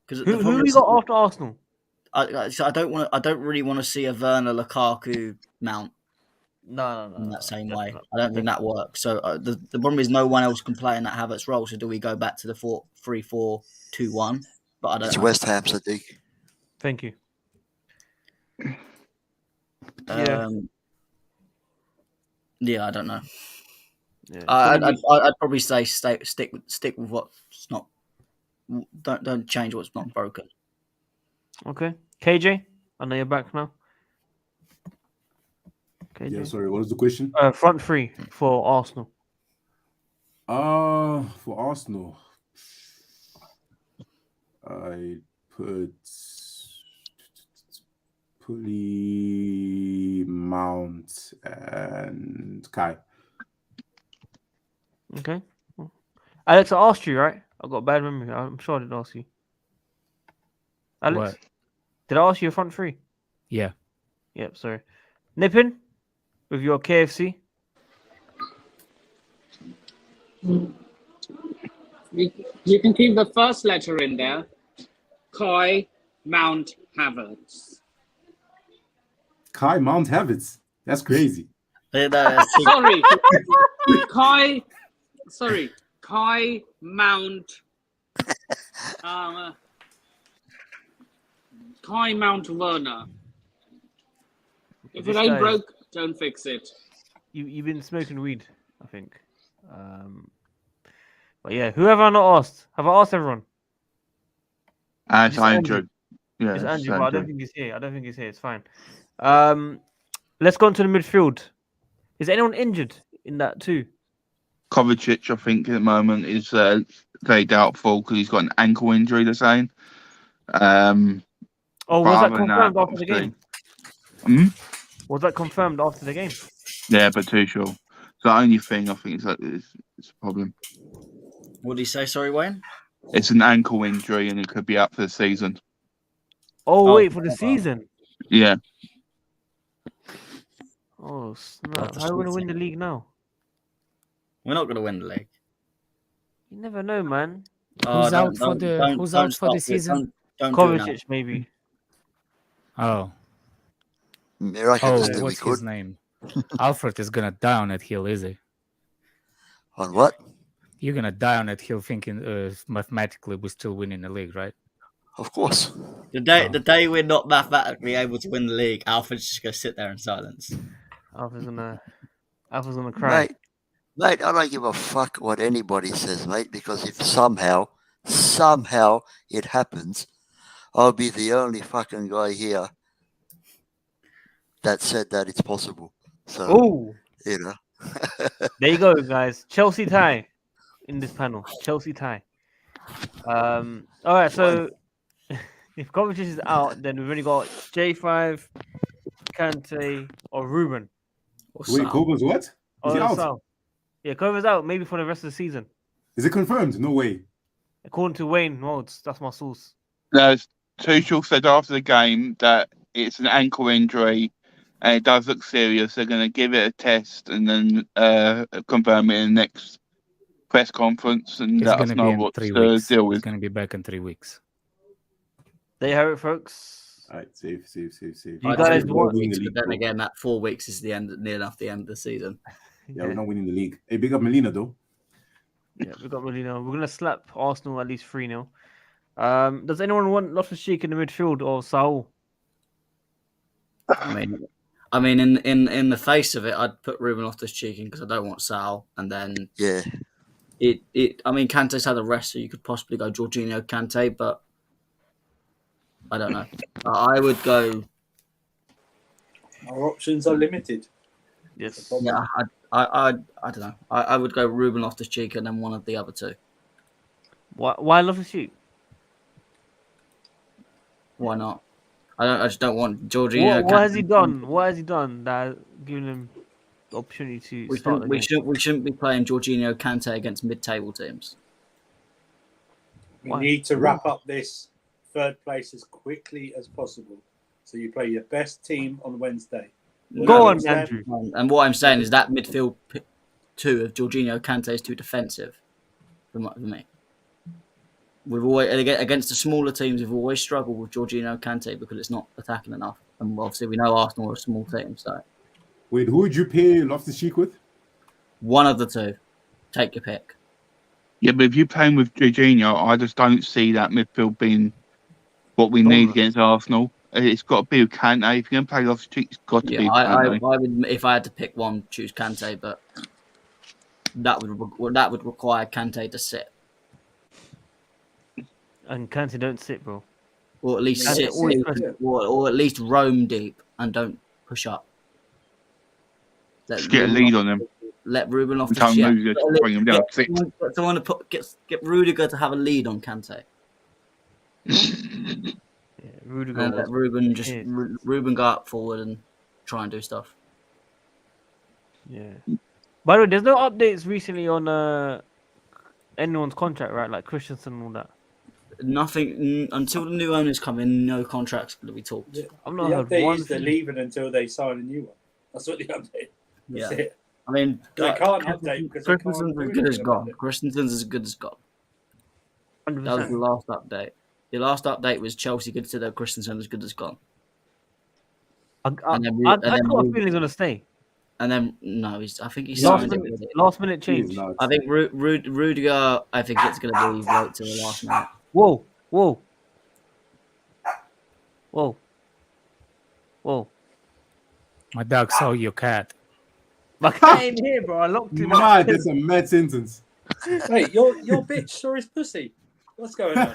because Who we got after Arsenal? I don't really want to see a Werner, Lukaku, Mount. No. In that same way, I don't think that works. So the problem is no one else can play in that Havertz role. So do we go back to the 4-3-4-2-1? But I don't. It's know. West Ham, Sadiq. Thank you. Yeah, I don't know. Yeah, I'd probably say stick with what's not. Don't change what's not broken. Okay, KJ, I know you're back now. KJ. Yeah, sorry. What was the question? Front three for Arsenal. For Arsenal, I put Pulley, Mount, and Kai. Okay. Alex, I asked you, right? I got a bad memory. I'm sure I didn't ask you. Alex, What? did I ask you your front three? Yeah. Yep, sorry. Nippin, with your KFC. You can keep the first letter in there. Kai Mount Havertz. Kai Mount Havertz. That's crazy. Sorry. Kai. Sorry. Kai Mount. Kai Mount Werner. If it ain't broke, don't fix it. You've been smoking weed, I think. But yeah, who have I not asked? Have I asked everyone? It's Andrew. Yeah, It's it's Andrew, but I don't Andrew. think he's here. It's fine. Let's go on to the midfield. Is anyone injured in that too? Kovacic, I think, at the moment is very doubtful because he's got an ankle injury, they're saying. Was that confirmed after the game? Was that confirmed after the game? Yeah, but too sure. So the only thing I think is that it's a problem. What did he say? Sorry, Wayne? It's an ankle injury and it could be out for the season. Oh, wait, for the season? Yeah. Oh, snap. How are we going to win the league now? We're not going to win the league. You never know, man. Who's out for the season? Kovacic, maybe. Oh. Miraculous that we what's could. his name? Alfred is gonna die on that hill, is he? On what? You're gonna die on that hill thinking mathematically we're still winning the league, right? Of course. The day we're not mathematically able to win the league, Alfred's just gonna sit there in silence. Alfred's gonna cry. Mate, I don't give a fuck what anybody says, mate, because if somehow it happens, I'll be the only fucking guy here that said that it's possible. So, you know. There you go, guys. Chelsea tie in this panel. Chelsea tie. All right, so if Kovacic is out, then we've only got J5, Kante, or Ruben. Wait, Kova's what? Is he out? Sal. Yeah, Kova's out, maybe for the rest of the season. Is it confirmed? No way. According to Wayne Mods, that's my source. No, Tuchel said after the game that it's an ankle injury and it does look serious. They're going to give it a test and then confirm it in the next press conference and It's let going us to be know in what 3 to weeks. deal with. It's going to be back in 3 weeks. There you have it, folks. All right, safe. You guys want But then again, that 4 weeks is near enough the end of the season. Yeah, we're not winning the league. Hey, big up Melina, though. Yeah, we got Molina. We're gonna slap Arsenal at least 3-0. Does anyone want Loftus-Cheek in the midfield or Saul? I mean, in the face of it, I'd put Ruben Loftus-Cheek in because I don't want Sal, and then yeah, I mean, Kante's had a rest, so you could possibly go Jorginho, Kante, but I don't know. I would go. Our options are limited. Yes. Yeah, I don't know. I would go Ruben Loftus-Cheek and then one of the other two. Why Loftus-Cheek? Why not? I just don't want Jorginho. What has he done? What has he done that giving him the opportunity to start the game? We shouldn't be playing Jorginho, Kante against mid-table teams. We need to wrap up this third place as quickly as possible. So you play your best team on Wednesday. Go on, Andrew. And what I'm saying is that midfield two of Jorginho, Kante is too defensive for me. We've always against the smaller teams. We've always struggled with Jorginho, Kante because it's not attacking enough. And obviously, we know Arsenal are a small team. So, wait, who would you pair Loftus-Cheek with? One of the two. Take your pick. Yeah, but if you're playing with Jorginho, I just don't see that midfield being what we need against Arsenal. It's got to be with Kante. If you're going to play Loftus-Cheek, it's got to be with Kante. I would, if I had to pick one, choose Kante, but that would require Kante to sit. And Kante don't sit, bro. Or at least sit, or at least roam deep and don't push up. Just get a lead on them. Let Ruben off Tell Rudiger to bring him down. Someone to get Rudiger to have a lead on Kante. Rudiger And let was Ruben just pissed. Ruben go up forward and try and do stuff. Yeah. By the way, there's no updates recently on anyone's contract, right? Like Christensen and all that. Nothing until the new owners come in. No contracts going to be talked. I've The not heard update one is they're thing. leaving until they sign a new one. That's what the update. That's Yeah. it. I mean, They can't update because they can't Christensen's do as good as anything about gone. it. Christensen's as good as gone. 100%. That was the last update. The last update was Chelsea consider Christensen as good as gone. I And then got a feeling he's gonna stay. And then no, I think he's Last signed it. minute, last minute change. I think Rudiger. I think it's going to be wait till the last minute. Whoa, whoa, whoa, whoa! My dog saw your cat. My cat ain't here, bro. I locked him. Mad, that's a mad sentence. Wait, your bitch saw his pussy. What's going on?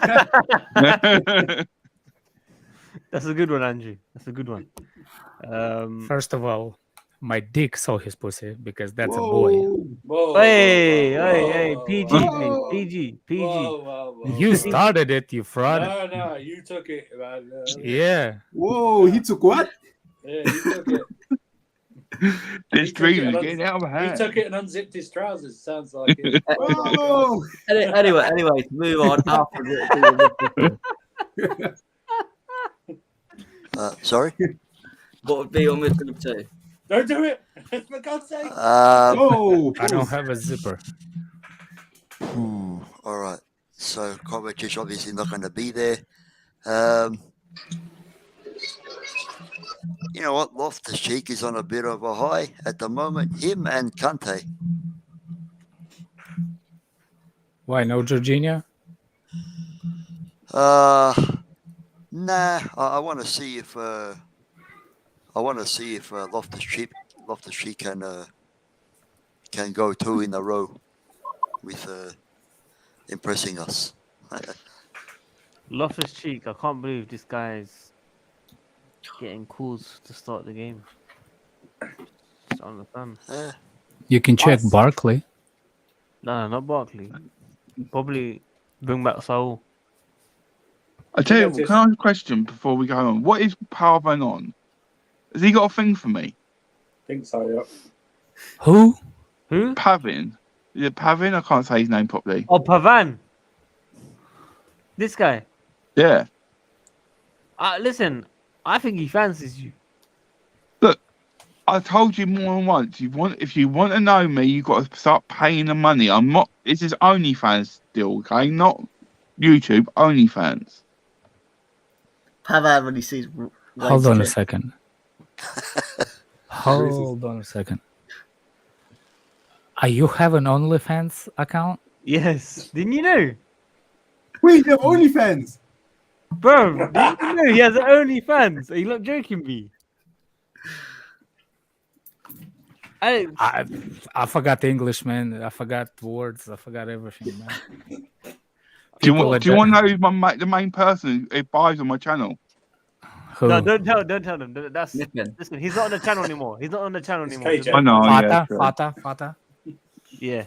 That's a good one, Andrew. That's a good one. First of all, my dick saw his pussy because that's a boy. Whoa, hey, PG, please. PG. Whoa. You started it, you fraud. No, you took it, man. Yeah. Whoa, he took what? Yeah, you took it. This He took dream it is and getting out of He hand. took it and unzipped his trousers. Sounds like it. Whoa. Anyway, to move on. Sorry? What would be your midfield two? Don't do it. For God's sake. Oh, I don't have a zipper. All right. So Kovacic obviously not going to be there. You know what? Loftus-Cheek is on a bit of a high at the moment. Him and Kante. Why no Jorginho? Nah. I want to see if Loftus-Cheek can go 2 in a row with impressing us. Loftus-Cheek. I can't believe this guy's getting calls to start the game. Just understand. You can check Barkley. No, not Barkley. Probably bring back Saul. I tell you, can I ask a question before we go on? What is Parvin on? Has he got a thing for me? Think so, yeah. Who? Pavin. Is it Pavin? I can't say his name properly. Oh, Pavan. This guy. Yeah. Listen, I think he fancies you. Look, I told you more than once. If you want to know me, you've got to start paying the money. I'm not. This is OnlyFans still, okay? Not YouTube. OnlyFans. Pavan when he sees. Hold on a second. Hold on a second. You have an OnlyFans account? Yes. Didn't you know? Wait, they're OnlyFans. Bro, didn't you know he has OnlyFans? Are you not joking me? I forgot English, man. I forgot words. I forgot everything, man. Do you want to know who's the main person who buys on my channel? Who? No, don't tell them. That's Nippin. listen. He's not on the channel anymore. He's not on the channel anymore. KJ. I know. yeah, Fata. Yeah,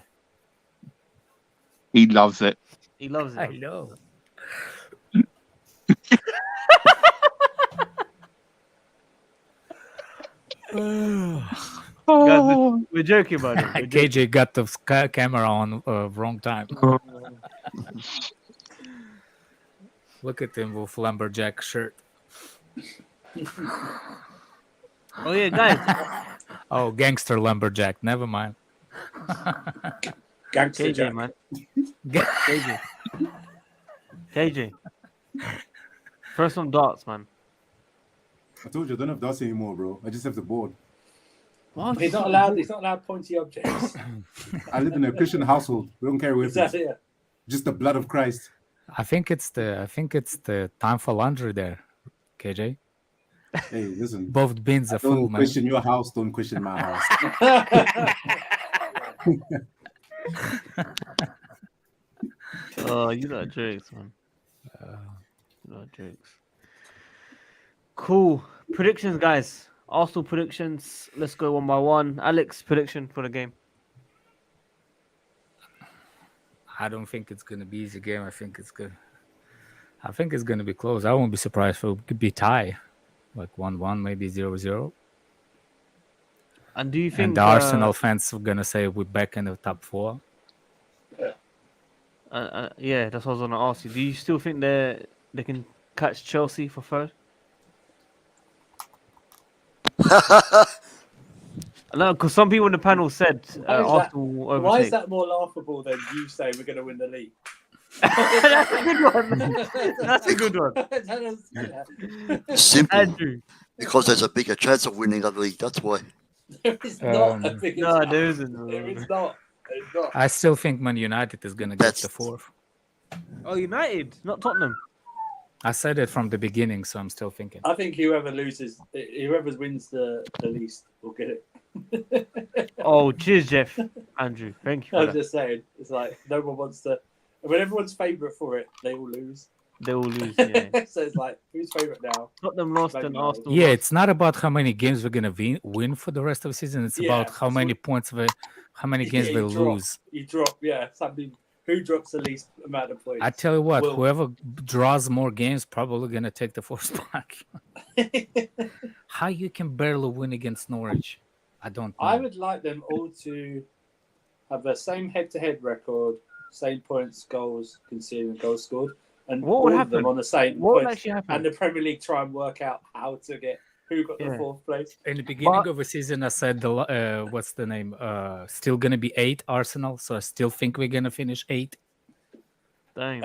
he loves it. he loves I it. know. Guys, we're joking about it. We're joking. KJ got the camera on wrong time. Look at him with lumberjack shirt. Oh yeah, guys. Oh, gangster lumberjack. Never mind. Gangster KJ, Jack. man. KJ. Throw some darts, man. I told you I don't have darts anymore, bro. I just have the board. What? He's not allowed pointy objects. I live in a Christian household. We don't carry weapons. Exactly. Yeah. Just the blood of Christ. I think it's the time for laundry there, KJ. Hey, listen. Both bins are full, Don't man. question your house. Don't question my house. Oh, you not jokes, man. You not jokes. Cool. Predictions, guys. Arsenal predictions. Let's go one by one. Alex, prediction for the game. I don't think it's gonna be easy game. I think it's good. I think it's going to be close. I won't be surprised if it could be tie, like 1-1, maybe 0-0. And do you think And the Arsenal fans are going to say we're back in the top 4? Yeah, that's what I was going to ask you. Do you still think they can catch Chelsea for third? No, because some people in the panel said Arsenal will overtake. Why is that more laughable than you say we're going to win the league? That's a good one. That's a good one. Simple. Andrew. Because there's a bigger chance of winning the league. That's why. There is not a bigger No, chance. there isn't. There is not. There's not. I still think Man United is going to get the 4th. Oh, United, not Tottenham. I said it from the beginning, so I'm still thinking. I think whoever wins the least will get it. Oh, cheers, Jeff. Andrew, thank you for I'm that. just saying, it's like no one wants to. When everyone's favourite for it, they all lose. They will lose, yeah. So it's like, who's favourite now? Tottenham lost and Man Arsenal Yeah, lost. it's not about how many games we're going to win for the rest of the season. It's Yeah, about how that's many what- points, how many games Yeah, they you drop. lose. You drop, yeah. Something. Who drops the least amount of points? I tell you what, will. whoever draws more games probably going to take the 4th spot. How you can barely win against Norwich? I don't know. I would like them all to have the same head-to-head record, same points, goals conceded, and goals scored, and What would all of them happen? on the same What would points. actually happen? And the Premier League try and work out how to get who got the Yeah. 4th place. In the beginning But- of the season, I said what's the name? Still gonna be 8 Arsenal, so I still think we're gonna finish 8. Dang.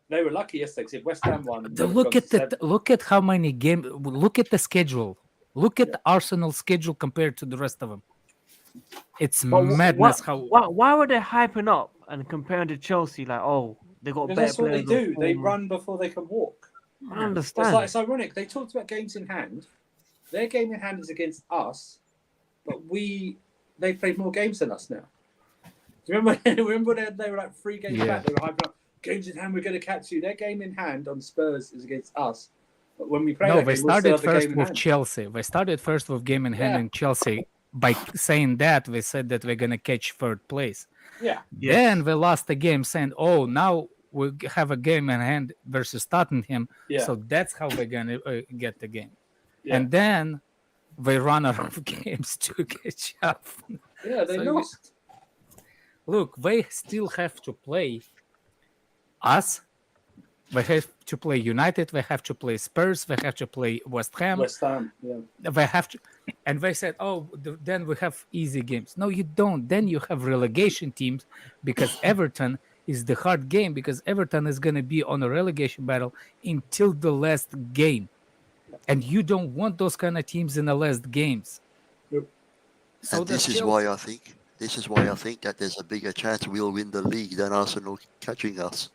They were lucky yesterday because if West Ham won, they would've Look gone at to the 7th. look at how many games. Look at the schedule. Look at the Arsenal schedule compared to the rest of them. It's But madness. why were they hyping up and comparing to Chelsea? Like, oh, they got Because better that's what they players. do. on They form. run before they can walk. I understand. It's ironic. They talked about games in hand. Their game in hand is against us, but they played more games than us now. Do you remember when they were like 3 games Yeah. back? They were hyping up games in hand. We're going to catch you. Their game in hand on Spurs is against us, but when we play, No, that they game, we'll still started have the first game in with hand. Chelsea. They started first with game in hand Yeah. in Chelsea. By saying that, they said that we're gonna catch 3rd place. Yeah, Then they lost the game, saying, "Oh, now we have a game in hand versus Tottenham." Yeah. So that's how we're gonna get the game. Yeah. And then they run out of games to catch up. yeah, they So you- lost. Look, they still have to play us. They have to play United. They have to play Spurs. They have to play West Ham. West Ham. Yeah, They have to, and they said, "Oh, then we have easy games." No, you don't. Then you have relegation teams because Everton is the hard game because Everton is going to be on a relegation battle until the last game, and you don't want those kind of teams in the last games. Yep. So And this is why I think that there's a bigger chance we'll win the league than Arsenal catching us.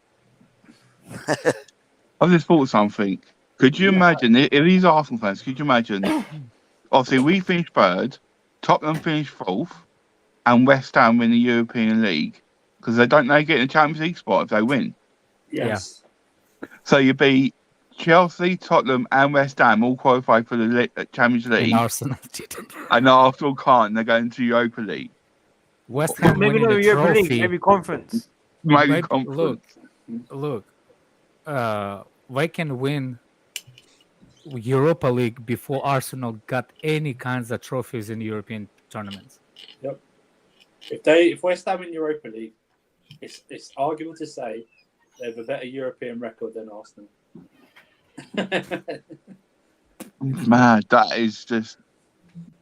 I just thought something. Could you imagine, if these Arsenal fans, could you imagine, obviously we finished 3rd, Tottenham finished 4th, and West Ham win the European League, because they don't know get in the Champions League spot if they win. yes. So you'd be Chelsea, Tottenham, and West Ham all qualified for the Champions League, And Arsenal didn't. and Arsenal can't, they're going to Europa League. West Ham Maybe winning not the Europa League, trophy. maybe conference. Maybe conference. Look. They can win Europa League before Arsenal got any kinds of trophies in European tournaments. Yep. If West Ham in Europa League, it's arguable to say they have a better European record than Arsenal. Man, that is just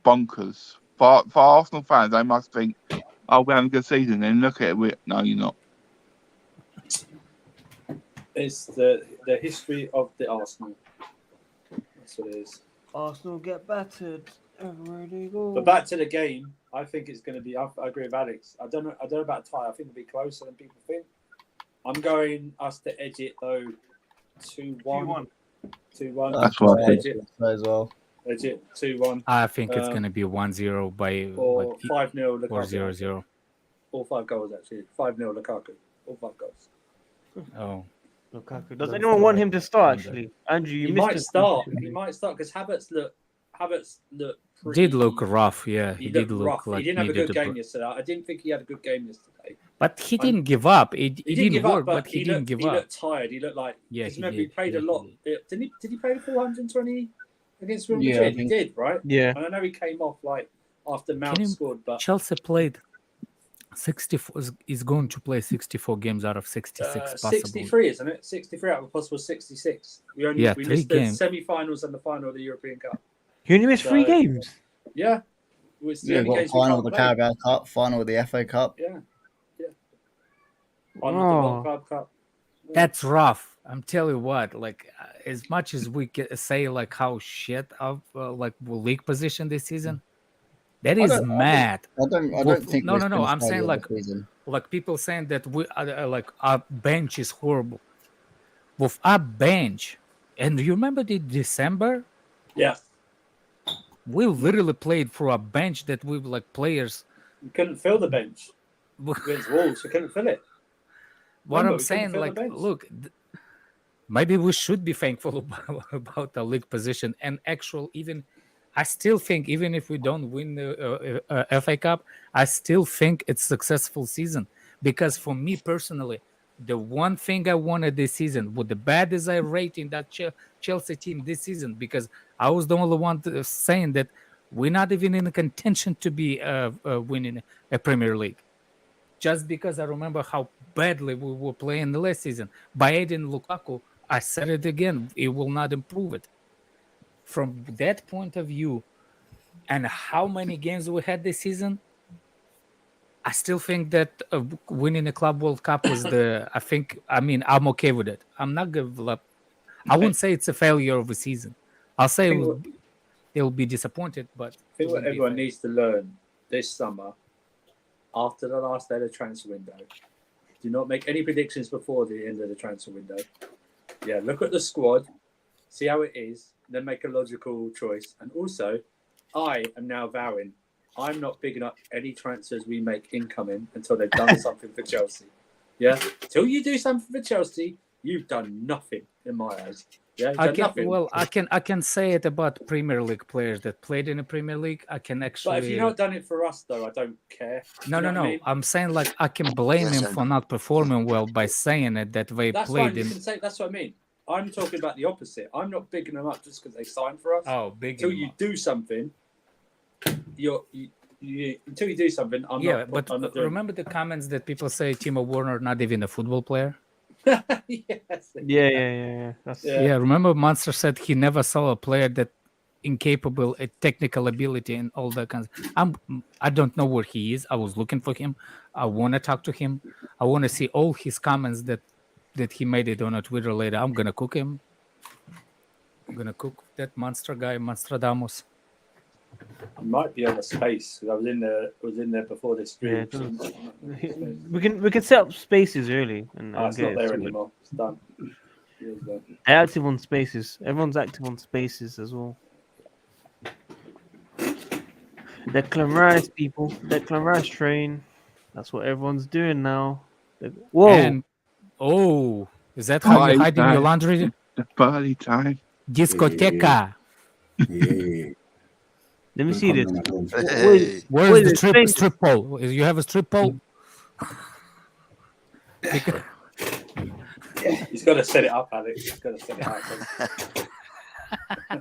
bonkers. For Arsenal fans, they must think, "Oh, we're having a good season." Then look at it. No, you're not. It's the history of the Arsenal. That's what it is. Arsenal get battered everywhere they go. But back to the game, I think it's going to be. I agree with Alex. I don't know about a tie. I think it'll be closer than people think. I'm going us to edge it though. 2-1. 2-1. That's what I Edge it. as well. Edge it. 2-1. I think it's going to be 1-0 by Or 5-0 or Lukaku. 0-0. All 5 goals actually. 5-0 Lukaku. All 5 goals. Oh. Lukaku. Does anyone want him to start? Actually, Andrew, you He missed might it. start. He might start because Havertz look pretty, Did look rough, yeah. He did look rough. like He didn't have a needed good to game yesterday. I didn't think he had a good game yesterday. But he didn't give up. It He didn't didn't give work, up, but he didn't give he up. looked tired. He looked like Yeah, because he remember he did. played Yeah, a lot. he Did he play 420 against Real Yeah, I Madrid? He think- did, right? Yeah. And I know he came off like after Mount you- scored, but Chelsea played 64. Is going to play 64 games out of 66 possible. 63, isn't it? 63 out of a possible 66. We Yeah, we 3 missed games. the semi-finals and the final of the European Cup. You only missed 3 So- games. Yeah, it was the Yeah, only got games we final of can't the play. Carabao Cup, final of the FA Cup. Yeah. Oh. Final of the World Club Cup. That's rough. I'm telling you what. Like as much as we can say like how shit of like league position this season, that I is don't- mad. I don't With- think. no, we've no, no. finished I'm saying early like this season. people saying that we like our bench is horrible. With our bench, and you remember the December? Yeah, We literally played for a bench that we like players. we couldn't fill the bench against Wolves. We couldn't fill it. What Remember, I'm we couldn't saying, fill the like, bench. look, maybe we should be thankful about the league position and actual. Even, I still think even if we don't win the FA Cup, I still think it's a successful season because for me personally, the one thing I wanted this season, with the bad as I rate in that Chelsea team this season, because I was the only one saying that we're not even in a contention to be winning a Premier League. Just because I remember how badly we were playing the last season. By adding Lukaku, I said it again, it will not improve it. From that point of view, and how many games we had this season, I still think that winning the Club World Cup was I'm okay with it. I'm not going to I wouldn't say it's a failure of a season. I'll say they'll be disappointed, but I think what everyone needs to learn this summer, after the last day of the transfer window, do not make any predictions before the end of the transfer window. Yeah, look at the squad, see how it is, then make a logical choice. And also, I am now vowing I'm not bigging up any transfers we make incoming until they've done something for Chelsea. Yeah, until you do something for Chelsea, you've done nothing in my eyes. Yeah, I can say it about Premier League players that played in the Premier League. I can actually. But if you've not done it for us, though, I don't care. No. You know what I mean? I'm saying like I can blame him for not performing well by saying it that they That's played fine. in. You can say that's what I mean. I'm talking about the opposite. I'm not bigging them up just because they signed for us. Oh, big. Until you do something, until you do something, I'm not. But I'm not doing remember the comments that people say Timo Werner not even a football player. Yes. Yeah. Yeah, remember Monster said he never saw a player that incapable at technical ability and all that kinds. I don't know where he is. I was looking for him. I want to talk to him. I want to see all his comments that he made it on a Twitter later. I'm gonna cook him. I'm gonna cook that monster guy, Monstradamus. I might be on a space because I was in there before this stream. We can set up spaces early. And It's not there anymore. It's done. They're active on spaces. Everyone's active on spaces as well. Declan Rice, people. Declan Rice train. That's what everyone's doing now. Whoa. And, is that how you're hiding your laundry? The party time. Discoteca. Yeah. Let me see this. Hey. Where's the strip pole? You have a strip pole? He's got to set it up, Alex. He's got to set it up.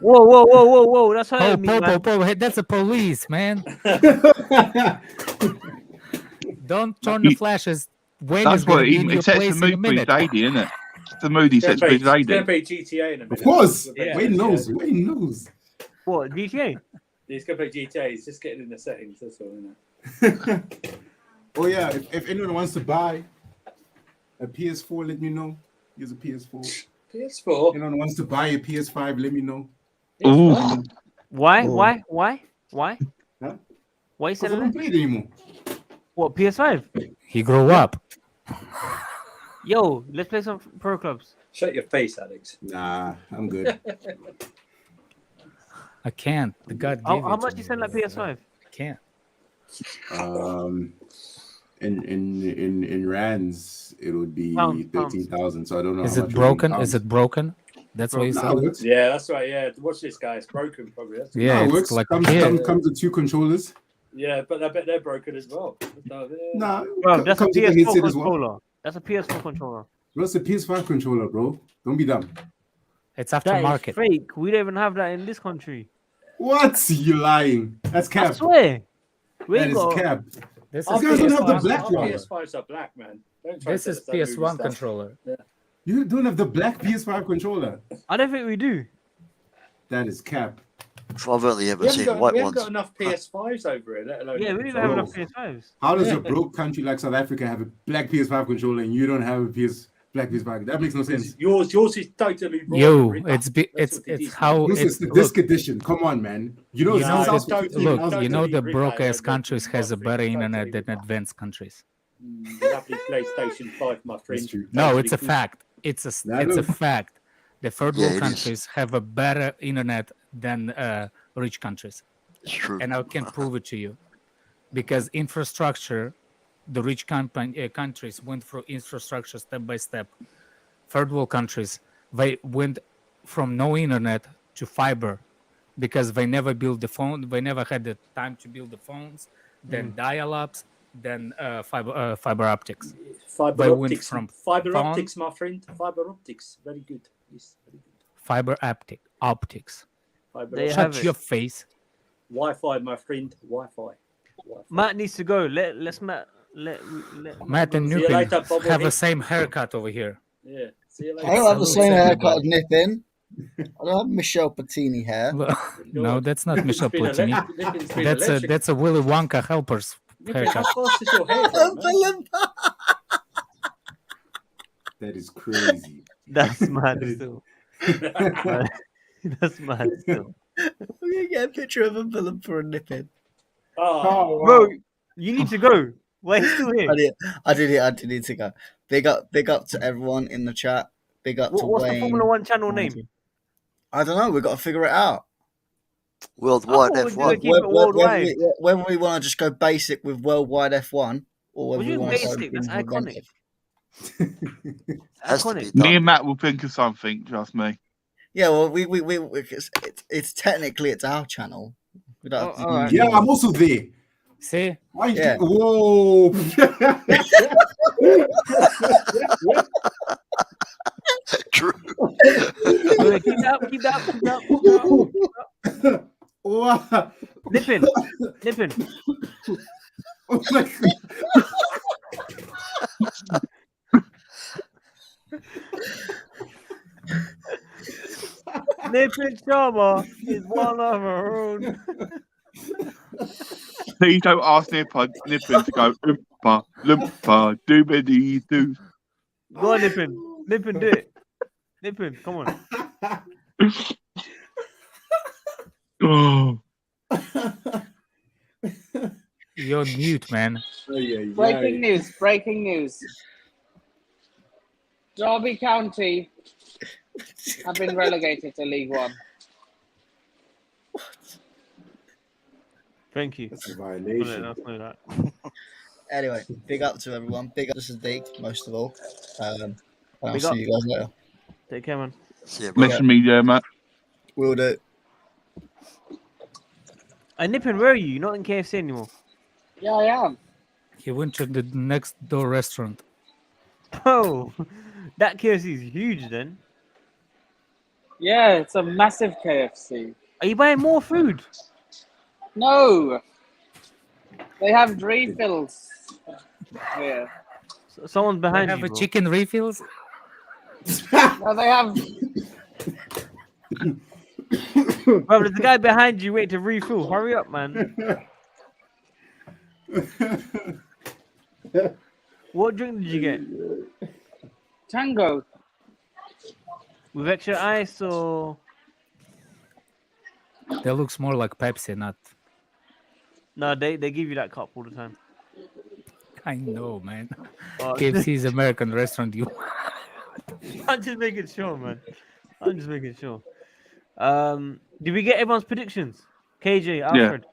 Whoa. That's hurting me, man. Hey, that's a police, man. Don't turn the flashes. Wayne That's is going what to be in your it sets place the in a mood for his minute. lady, isn't it? It's the mood he sets for his He's going to lady. play GTA in a minute. Of course. Yeah. Wayne knows. Wayne knows. What, GTA? He's going to play GTA. He's just getting in the settings. That's all, isn't it? Oh yeah, if anyone wants to buy a PS4, let me know. Here's a PS4. PS4. Anyone wants to buy a PS5, let me know. Ooh. Why? Oh. Why? Huh? Why you Because I saying don't that? play it anymore. What, PS5? He grew up. Yo, let's play some pro clubs. Shut your face, Alex. Nah, I'm good. I can't. The God How gave it much to you me. send that PS5? I can't. In rands, it would be Pounds. 13,000. So I don't know. Is how it much broken? would be Is it broken? That's what you Nah, said. it works. Yeah, that's right. Yeah, watch this guy. It's broken, probably. That's Yeah, Nah, it it's works. like comes here. with 2 controllers. Yeah, but I bet they're broken as well. Nah, Bro, that's a comes with the headset PS4 as well. controller. That's a PS4 controller. Bro, it's a PS5 controller, bro. Don't be dumb. It's That aftermarket. is fake. We don't even have that in this country. What? You lying? That's I cap. swear. We That ain't is got. cap. This You is guys don't have the PS1. black Our one. PS5s are black, man. Don't try This to is tell us that movie PS1 stuff. controller. Yeah. You don't have the black PS5 controller. I don't think we do. That is cap. I've only ever seen white We haven't ones. got enough PS5s over here, let alone. Yeah, we don't even have enough PS5s. How does a broke country like South Africa have a black PS5 controller and you don't have a black PS5? That makes no sense. Yours is totally wrong. Yo, Ripper. it's That's what it is, how This it's is the look, disc edition. Come on, man. You know, you know South the, Africa- look, you know the totally broke ass ripper, countries has a totally better ripper. internet than advanced countries. Lovely PlayStation 5, my friend. That's true. No, Totally it's a good. fact. It's a I it's a know. fact. The third Yeah, world it is. countries have a better internet than rich countries, It's true. and I can prove it to you, because infrastructure, the rich countries went through infrastructure step by step. Third world countries, they went from no internet to fiber, because they never built the phone. They never had the time to build the phones. Then dial-ups, then fiber optics. Fiber They went optics, from fiber phone- optics, my friend. Fiber optics, very good. Yes, very good. Fiber optics. Fiber They optics. have Shut it. your face. Wi-Fi, my friend. Wi-Fi. Matt needs to go. Let's Matt. Let Matt and See you Nippin later, Bobo have the Nick. same haircut over here. Yeah. See you I later. don't have the Salute same haircut as everybody. Nippin. I don't have Michelle Patini hair. No, that's not Michel It's been a Platini. le- Nippin's been That's electric. a Willy Wonka helper's Nippin, how haircut. fast is your hair going, man? That is crazy. That's mad still. That's mad still. We're gonna get a picture of a villain for a Nippin. Oh, Bro, you need to go. Why are you still here? I did need to go. Big up to everyone in the chat. Big up to What's Wayne. the Formula One channel name? I don't know. We've got to figure it out. Worldwide I thought we F1. Keep it worldwide. Whether we want to just go basic with worldwide F1 or whether Would we you want to go basic? That's inventive. iconic. Has to be Iconic. Me done. and Matt will think of something, trust me. Yeah, well, we it's technically it's our channel. We don't have to all right. Yeah, I'm also there. See? Why you Yeah. Whoa. True. Wait, keep that up. Wow. Nippin. Oh my God. Nippin Sharma is one of our own. Please don't ask Nippin to go oompa, loompa, doobity doo. Go on, Nippin. Nippin, do it. Nippin, come on. Oh, You're mute, man. Breaking news. Derby County have been relegated to League One. Thank you. That's a violation. Let's know that. Anyway, big up to everyone. Big up to Sadiq, most of all. And I'll Big see up. you guys later. Take care, man. See ya, bro. message me there, Matt. Will do. Nippin, where are you? You're not in KFC anymore. Yeah, I am. He went to the next door restaurant. Bro, that KFC is huge then. Yeah, it's a massive KFC. Are you buying more food? No, they have refills here. Someone's They behind have you, a bro. chicken refills. No, they have. Bro, there's a guy behind you waiting to refill. Hurry up, man. What drink did you get? Tango. With extra ice or? That looks more like Pepsi, not. No, they give you that cup all the time. I know, man. Oh, KFC is American restaurant. You. I'm just making sure, man. I'm just making sure. Did we get everyone's predictions? KJ, Alfred.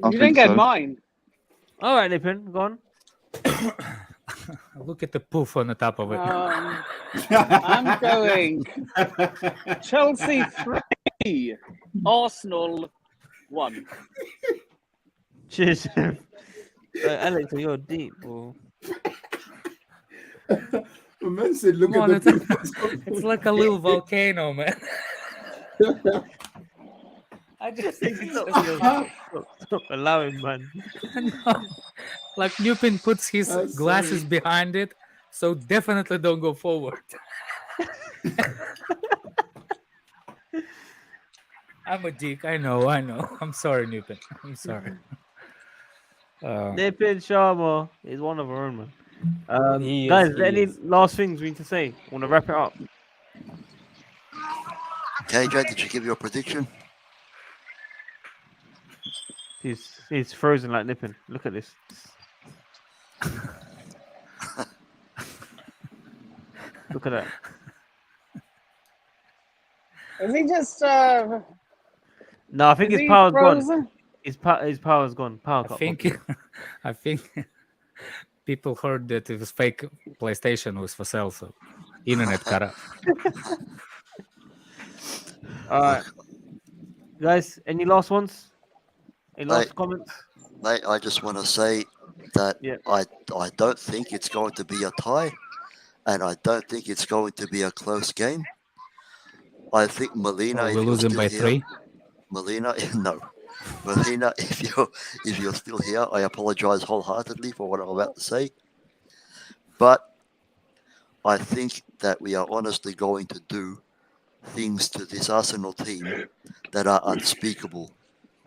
I You think didn't get so. mine. All right, Nippin, go on. Look at the poof on the top of it. I'm going Chelsea 3, Arsenal 1. Cheers. Alex, you're deep, bro. Man said, look Come on, at the it's, people. it's like a little volcano, man. I just think it's Stop allowing, man. no. Like Nippin puts his I'm glasses sorry. behind it, so definitely don't go forward. I'm a dick. I know. I'm sorry, Nippin. I'm sorry. Nippin Sharma is one of our own, man. He Guys, is, any last things we need to say? Want to wrap it up? KJ, did you give your prediction? He's frozen like Nippin. Look at this. Look at that. Is he just No, I think is his he power's frozen? gone. His power's gone. Power cut. I think people heard that it was fake PlayStation was for sale, so internet cut off. All right, guys. Any last ones? Any last Mate, comments? Mate, I just want to say that Yeah. I don't think it's going to be a tie, and I don't think it's going to be a close game. I think Molina, if we're you're losing still by here, 3. Molina, no, Molina, if you're still here, I apologize wholeheartedly for what I'm about to say, but I think that we are honestly going to do things to this Arsenal team that are unspeakable,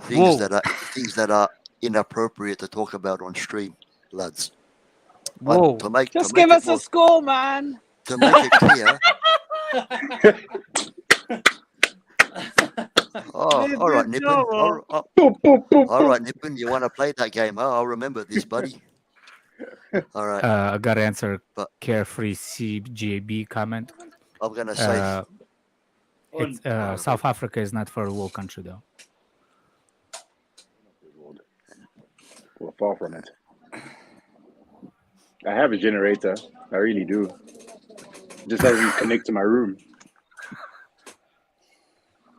things that are inappropriate to talk about on stream, lads. Whoa! Just give us a score, man. To make it clear. Oh, all right, Nippin. All right, Nippin. You want to play that game? Huh? I'll remember this, buddy. All right. I got to answer Carefree CJB comment. I'm gonna say South Africa is not for a world country, though. Well, far from it. I have a generator. I really do. Just doesn't connect to my room.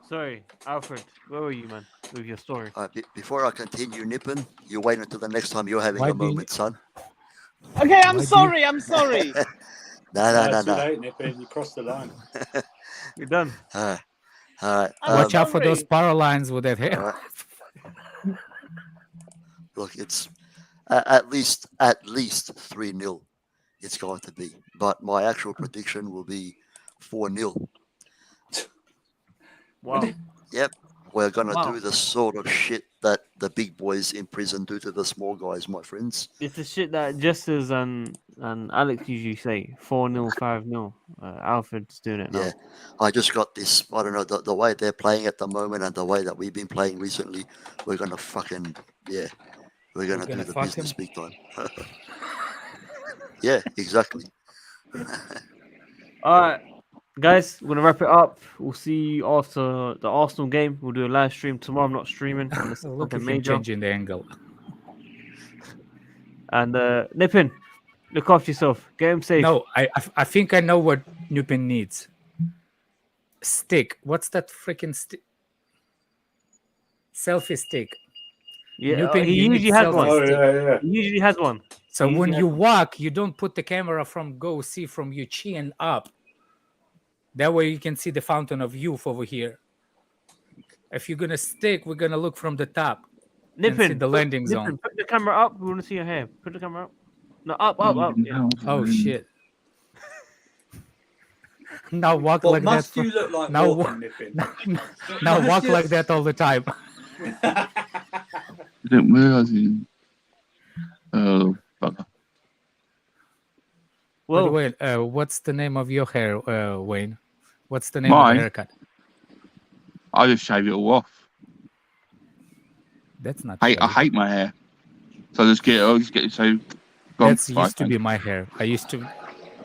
Sorry, Alfred. Where were you, man? With your story. Before I continue, Nippin, you wait until the next time you're having a moment, son. Okay, I'm sorry. I'm sorry. No. Too late, Nippin. You crossed the line. You're done. All right. Watch out for those power lines with that hair. Look, it's at least 3-0 it's going to be. But my actual prediction will be 4-0. Wow. Yep. We're going to Wow. do the sort of shit that the big boys in prison do to the small guys, my friends. It's the shit that Jesters and Alex usually say. 4-0, 5-0. Alfred's doing it now. Yeah. I just got this. I don't know. The way they're playing at the moment and the way that we've been playing recently, we're going to fucking, yeah. We're going to do the business big time. Yeah, exactly. All right, guys, we're gonna wrap it up. We'll see you after the Arsenal game. We'll do a live stream tomorrow. I'm not streaming. Unless Look something at him major. changing the angle. And Nippin, look after yourself. Get him safe. No, I think I know what Nippin needs. Stick. What's that freaking stick? Selfie stick. Yeah, Nippin, he you need usually has selfie one. stick. He usually has one. So He when usually you has walk, you don't put the camera from your chin up. That way you can see the fountain of youth over here. If you're gonna stick, we're gonna look from the top. Nippin, and see the landing zone. Put the camera up. We want to see your hair. Put the camera up. No, up. Yeah. Oh shit! Now walk What like must that. you look like now, walking, Nippin? now walk like that all the time. I didn't realise you. Oh, bugger. By the way, what's the name of your hair, Wayne? What's the name of Mine? the haircut? I just shave it all off. That's not. I hate my hair, so I just get it so. That's used to be my hair.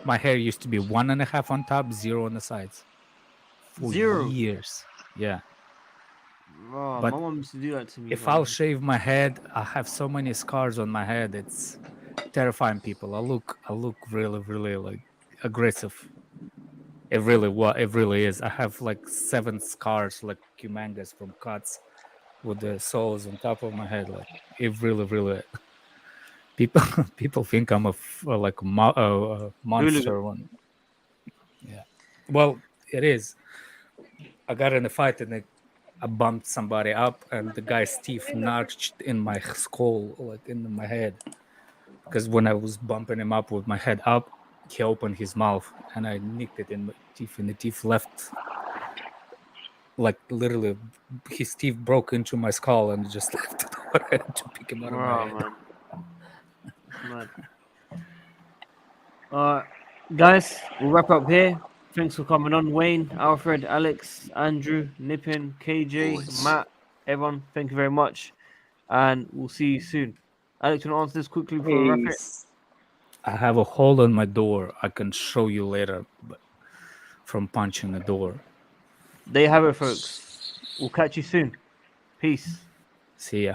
My hair used to be 1.5 on top, 0 on the sides. For 0? years. Yeah. Oh, But my mom used to do that to me. If man. I'll shave my head, I have so many scars on my head. It's terrifying people. I look really, really like aggressive. It really is. I have like 7 scars, like humongous from cuts with the soles on top of my head. Like it really people think I'm a monster one. Yeah, well, it is. I got in a fight and I bumped somebody up, and the guy's teeth notched in my skull, like in my head. Because when I was bumping him up with my head up, he opened his mouth, and I nicked it in my teeth, and the teeth left. Like literally, his teeth broke into my skull and just left it. I had to pick him out of my head. Man. Guys, we'll wrap up here. Thanks for coming on, Wayne, Alfred, Alex, Andrew, Nippin, KJ, Always. Matt, everyone. Thank you very much, and we'll see you soon. Alex, you want to answer this quickly before we wrap it? Peace. I have a hole in my door. I can show you later, but from punching the door. There you have it, folks. We'll catch you soon. Peace. See ya.